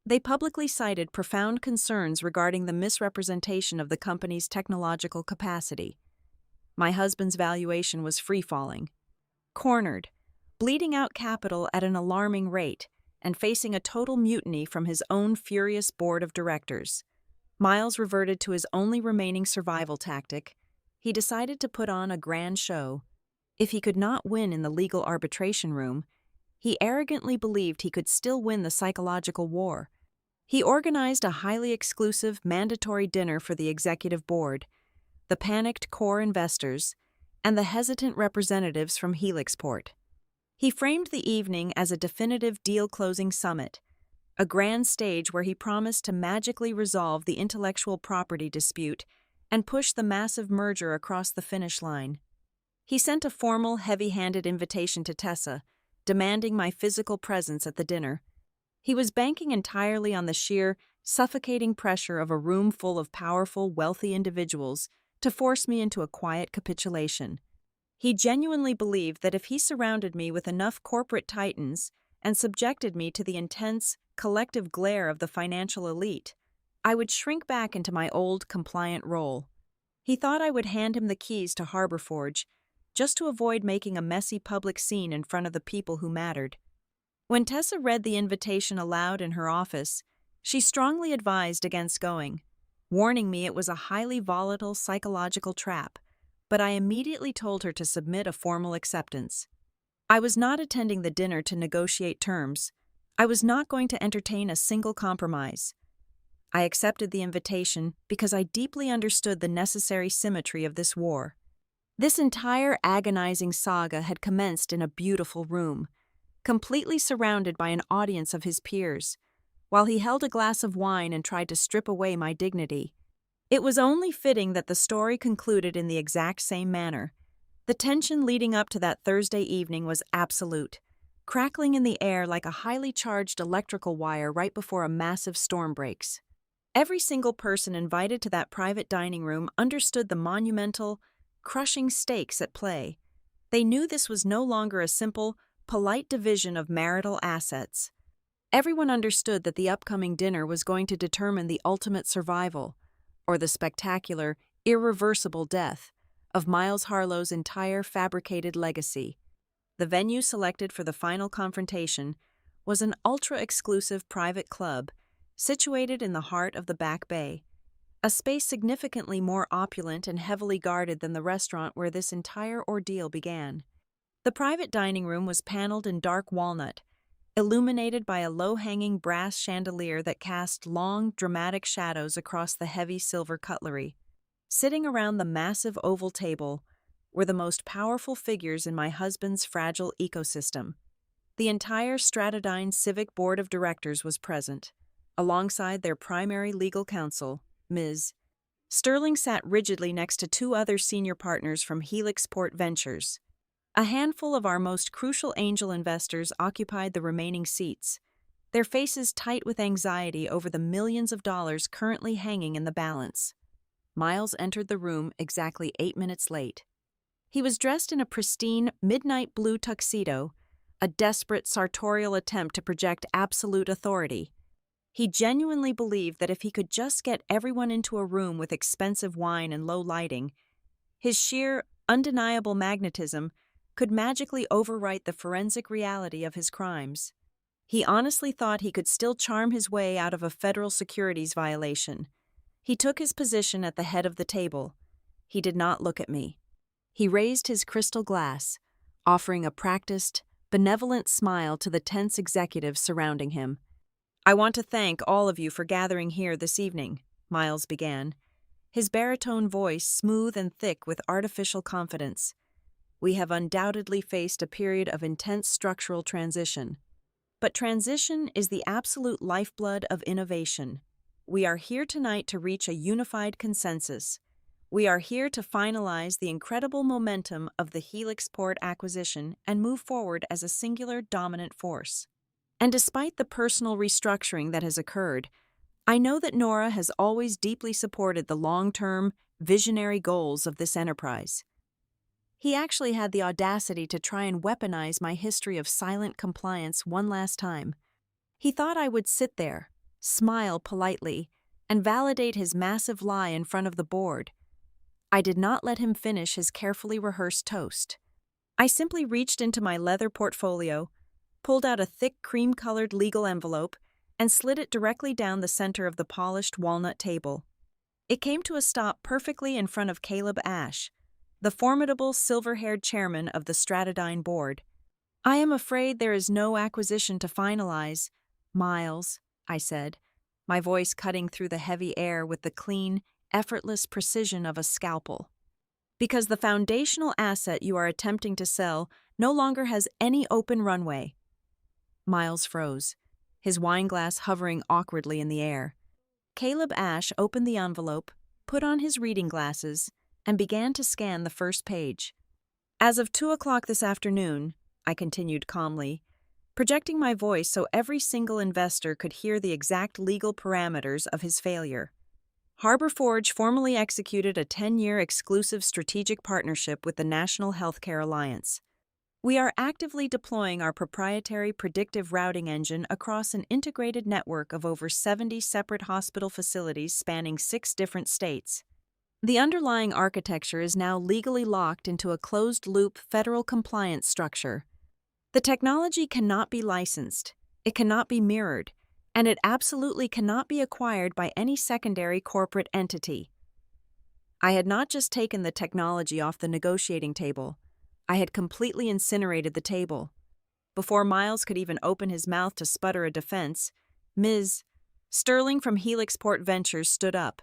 They publicly cited profound concerns regarding the misrepresentation of the company's technological capacity. My husband's valuation was free-falling. Cornered, bleeding out capital at an alarming rate, and facing a total mutiny from his own furious board of directors, Miles reverted to his only remaining survival tactic. He decided to put on a grand show. If he could not win in the legal arbitration room, he arrogantly believed he could still win the psychological war. He organized a highly exclusive, mandatory dinner for the executive board, the panicked core investors, and the hesitant representatives from Helixport. He framed the evening as a definitive deal-closing summit, a grand stage where he promised to magically resolve the intellectual property dispute and push the massive merger across the finish line. He sent a formal, heavy-handed invitation to Tessa, demanding my physical presence at the dinner. He was banking entirely on the sheer, suffocating pressure of a room full of powerful, wealthy individuals to force me into a quiet capitulation. He genuinely believed that if he surrounded me with enough corporate titans and subjected me to the intense, collective glare of the financial elite, I would shrink back into my old, compliant role. He thought I would hand him the keys to Harborforge, just to avoid making a messy public scene in front of the people who mattered. When Tessa read the invitation aloud in her office, she strongly advised against going, warning me it was a highly volatile psychological trap, but I immediately told her to submit a formal acceptance. I was not attending the dinner to negotiate terms. I was not going to entertain a single compromise. I accepted the invitation because I deeply understood the necessary symmetry of this war. This entire agonizing saga had commenced in a beautiful room, completely surrounded by an audience of his peers, while he held a glass of wine and tried to strip away my dignity. It was only fitting that the story concluded in the exact same manner. The tension leading up to that Thursday evening was absolute, crackling in the air like a highly charged electrical wire right before a massive storm breaks. Every single person invited to that private dining room understood the monumental, crushing stakes at play. They knew this was no longer a simple, polite division of marital assets. Everyone understood that the upcoming dinner was going to determine the ultimate survival, or the spectacular, irreversible death, of Miles Harlow's entire fabricated legacy. The venue selected for the final confrontation was an ultra-exclusive private club situated in the heart of the Back Bay, a space significantly more opulent and heavily guarded than the restaurant where this entire ordeal began. The private dining room was paneled in dark walnut, illuminated by a low-hanging brass chandelier that cast long, dramatic shadows across the heavy silver cutlery. Sitting around the massive oval table were the most powerful figures in my husband's fragile ecosystem. The entire Stratudine Civic Board of Directors was present, alongside their primary legal counsel, Ms. Sterling sat rigidly next to two other senior partners from Helixport Ventures. A handful of our most crucial angel investors occupied the remaining seats, their faces tight with anxiety over the millions of dollars currently hanging in the balance. Miles entered the room exactly 8 minutes late. He was dressed in a pristine midnight blue tuxedo, a desperate sartorial attempt to project absolute authority. He genuinely believed that if he could just get everyone into a room with expensive wine and low lighting, his sheer, undeniable magnetism could magically overwrite the forensic reality of his crimes. He honestly thought he could still charm his way out of a federal securities violation. He took his position at the head of the table. He did not look at me. He raised his crystal glass, offering a practiced, benevolent smile to the tense executives surrounding him. "I want to thank all of you for gathering here this evening," Miles began, his baritone voice smooth and thick with artificial confidence. "We have undoubtedly faced a period of intense structural transition. But transition is the absolute lifeblood of innovation. We are here tonight to reach a unified consensus. We are here to finalize the incredible momentum of the Helixport acquisition and move forward as a singular dominant force. And despite the personal restructuring that has occurred, I know that Nora has always deeply supported the long-term, visionary goals of this enterprise." He actually had the audacity to try and weaponize my history of silent compliance one last time. He thought I would sit there, smile politely, and validate his massive lie in front of the board. I did not let him finish his carefully rehearsed toast. I simply reached into my leather portfolio, pulled out a thick cream-colored legal envelope, and slid it directly down the center of the polished walnut table. It came to a stop perfectly in front of Caleb Ashe, the formidable silver-haired chairman of the Stratudine board. "I am afraid there is no acquisition to finalize, Miles," I said, my voice cutting through the heavy air with the clean, effortless precision of a scalpel. "Because the foundational asset you are attempting to sell no longer has any open runway." Miles froze, his wineglass hovering awkwardly in the air. Caleb Ashe opened the envelope, put on his reading glasses, and began to scan the first page. "As of 2 o'clock this afternoon," I continued calmly, projecting my voice so every single investor could hear the exact legal parameters of his failure, Harbor Forge formally executed a 10-year exclusive strategic partnership with the National Healthcare Alliance. We are actively deploying our proprietary predictive routing engine across an integrated network of over 70 separate hospital facilities spanning 6 different states. The underlying architecture is now legally locked into a closed-loop federal compliance structure. The technology cannot be licensed, it cannot be mirrored, and it absolutely cannot be acquired by any secondary corporate entity. I had not just taken the technology off the negotiating table, I had completely incinerated the table. Before Miles could even open his mouth to sputter a defense, Ms. Sterling from Helixport Ventures stood up.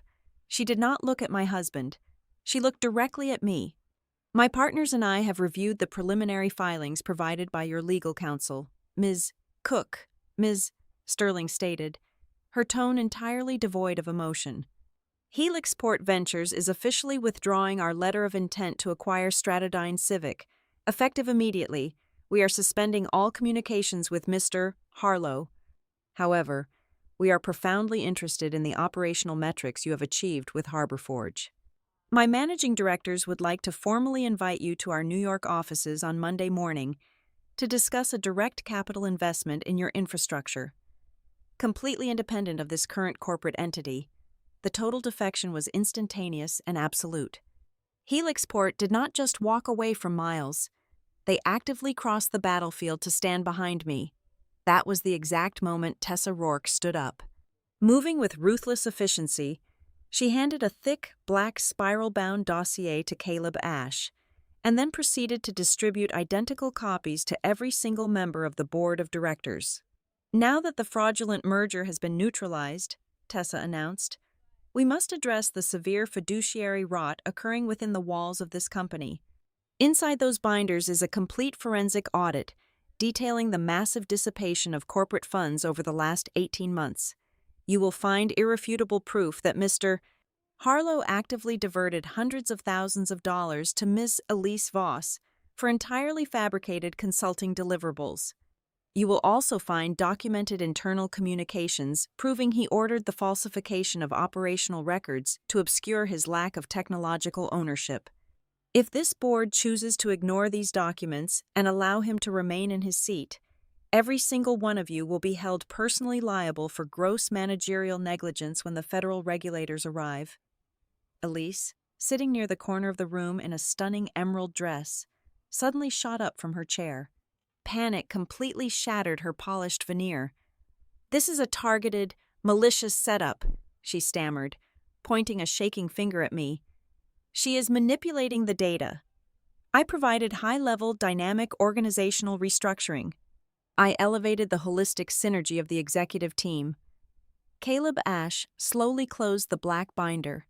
She did not look at my husband. She looked directly at me. "My partners and I have reviewed the preliminary filings provided by your legal counsel, Ms. Cook," Ms. Sterling stated, her tone entirely devoid of emotion. "Helixport Ventures is officially withdrawing our letter of intent to acquire Stratudine Civic. Effective immediately, we are suspending all communications with Mr. Harlow. However, we are profoundly interested in the operational metrics you have achieved with Harbor Forge. My managing directors would like to formally invite you to our New York offices on Monday morning to discuss a direct capital investment in your infrastructure. Completely independent of this current corporate entity, the total defection was instantaneous and absolute. Helixport did not just walk away from Miles. They actively crossed the battlefield to stand behind me. That was the exact moment Tessa Rourke stood up. Moving with ruthless efficiency, she handed a thick, black spiral-bound dossier to Caleb Ashe, and then proceeded to distribute identical copies to every single member of the board of directors. "Now that the fraudulent merger has been neutralized," Tessa announced, "we must address the severe fiduciary rot occurring within the walls of this company. Inside those binders is a complete forensic audit detailing the massive dissipation of corporate funds over the last 18 months. You will find irrefutable proof that Mr. Harlow actively diverted hundreds of thousands of dollars to Ms. Elise Voss for entirely fabricated consulting deliverables. You will also find documented internal communications proving he ordered the falsification of operational records to obscure his lack of technological ownership. If this board chooses to ignore these documents and allow him to remain in his seat, every single one of you will be held personally liable for gross managerial negligence when the federal regulators arrive." Elise, sitting near the corner of the room in a stunning emerald dress, suddenly shot up from her chair. Panic completely shattered her polished veneer. "This is a targeted, malicious setup," she stammered, pointing a shaking finger at me. "She is manipulating the data. I provided high-level dynamic organizational restructuring. I elevated the holistic synergy of the executive team." Caleb Ashe slowly closed the black binder.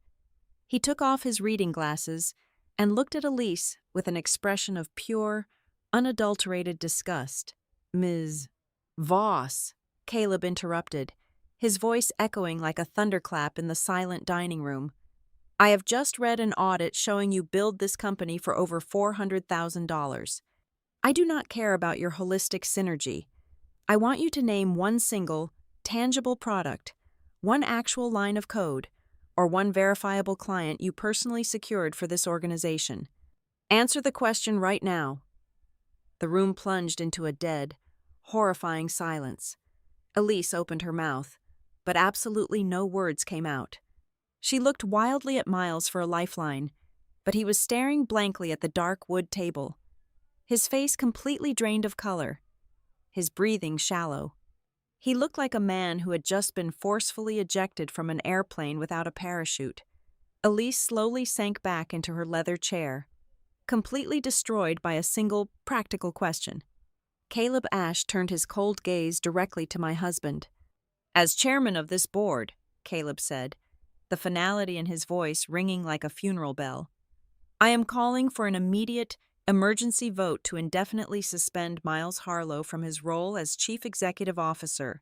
He took off his reading glasses and looked at Elise with an expression of pure, unadulterated disgust. "Ms. Voss," Caleb interrupted, his voice echoing like a thunderclap in the silent dining room. "I have just read an audit showing you billed this company for over $400,000. I do not care about your holistic synergy. I want you to name one single, tangible product, one actual line of code, or one verifiable client you personally secured for this organization. Answer the question right now." The room plunged into a dead, horrifying silence. Elise opened her mouth, but absolutely no words came out. She looked wildly at Miles for a lifeline, but he was staring blankly at the dark wood table. His face completely drained of color, his breathing shallow. He looked like a man who had just been forcefully ejected from an airplane without a parachute. Elise slowly sank back into her leather chair, completely destroyed by a single, practical question. Caleb Ashe turned his cold gaze directly to my husband. "As chairman of this board," Caleb said, the finality in his voice ringing like a funeral bell, "I am calling for an immediate, emergency vote to indefinitely suspend Miles Harlow from his role as Chief Executive Officer,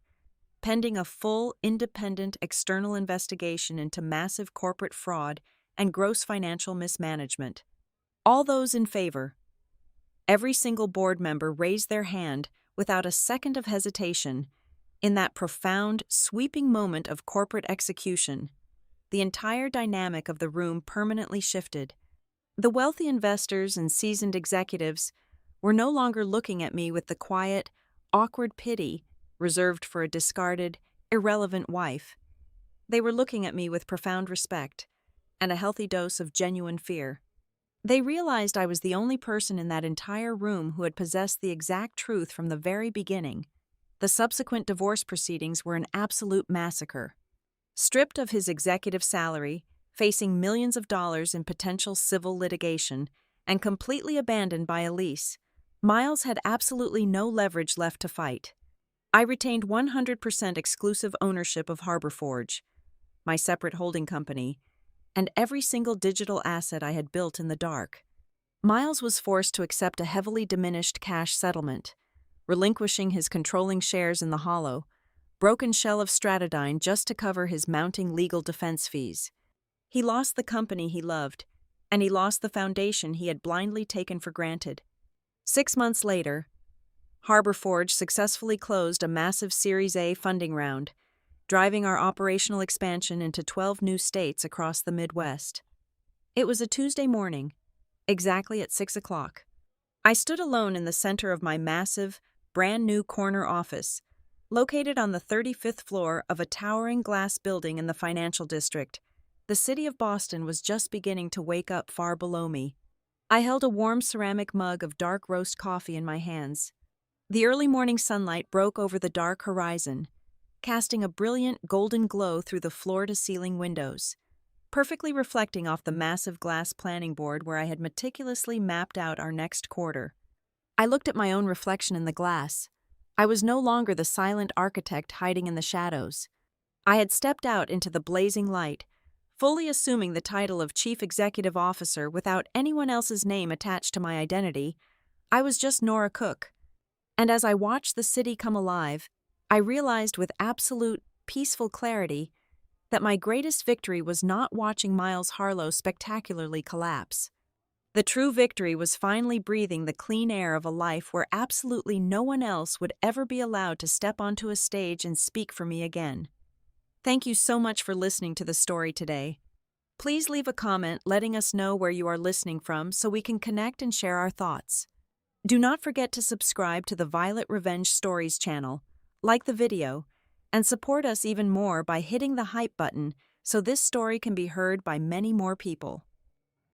pending a full, independent external investigation into massive corporate fraud and gross financial mismanagement. All those in favor?" Every single board member raised their hand without a second of hesitation. In that profound, sweeping moment of corporate execution, the entire dynamic of the room permanently shifted. The wealthy investors and seasoned executives were no longer looking at me with the quiet, awkward pity reserved for a discarded, irrelevant wife. They were looking at me with profound respect and a healthy dose of genuine fear. They realized I was the only person in that entire room who had possessed the exact truth from the very beginning. The subsequent divorce proceedings were an absolute massacre. Stripped of his executive salary, facing millions of dollars in potential civil litigation, and completely abandoned by Elise, Miles had absolutely no leverage left to fight. I retained 100% exclusive ownership of Harbor Forge, my separate holding company, and every single digital asset I had built in the dark. Miles was forced to accept a heavily diminished cash settlement, relinquishing his controlling shares in the Hollow, broken shell of Stratodyne just to cover his mounting legal defense fees. He lost the company he loved, and he lost the foundation he had blindly taken for granted. 6 months later, Harbor Forge successfully closed a massive Series A funding round, driving our operational expansion into 12 new states across the Midwest. It was a Tuesday morning, exactly at 6 o'clock. I stood alone in the center of my massive, brand-new corner office, located on the 35th floor of a towering glass building in the financial district. The city of Boston was just beginning to wake up far below me. I held a warm ceramic mug of dark roast coffee in my hands, The early morning sunlight broke over the dark horizon, casting a brilliant golden glow through the floor-to-ceiling windows, perfectly reflecting off the massive glass planning board where I had meticulously mapped out our next quarter. I looked at my own reflection in the glass. I was no longer the silent architect hiding in the shadows. I had stepped out into the blazing light, fully assuming the title of Chief Executive Officer without anyone else's name attached to my identity. I was just Nora Cook. And as I watched the city come alive, I realized with absolute, peaceful clarity that my greatest victory was not watching Miles Harlow spectacularly collapse. The true victory was finally breathing the clean air of a life where absolutely no one else would ever be allowed to step onto a stage and speak for me again. Thank you so much for listening to the story today. Please leave a comment letting us know where you are listening from so we can connect and share our thoughts. Do not forget to subscribe to the Violet Revenge Stories channel, like the video, and support us even more by hitting the hype button so this story can be heard by many more people.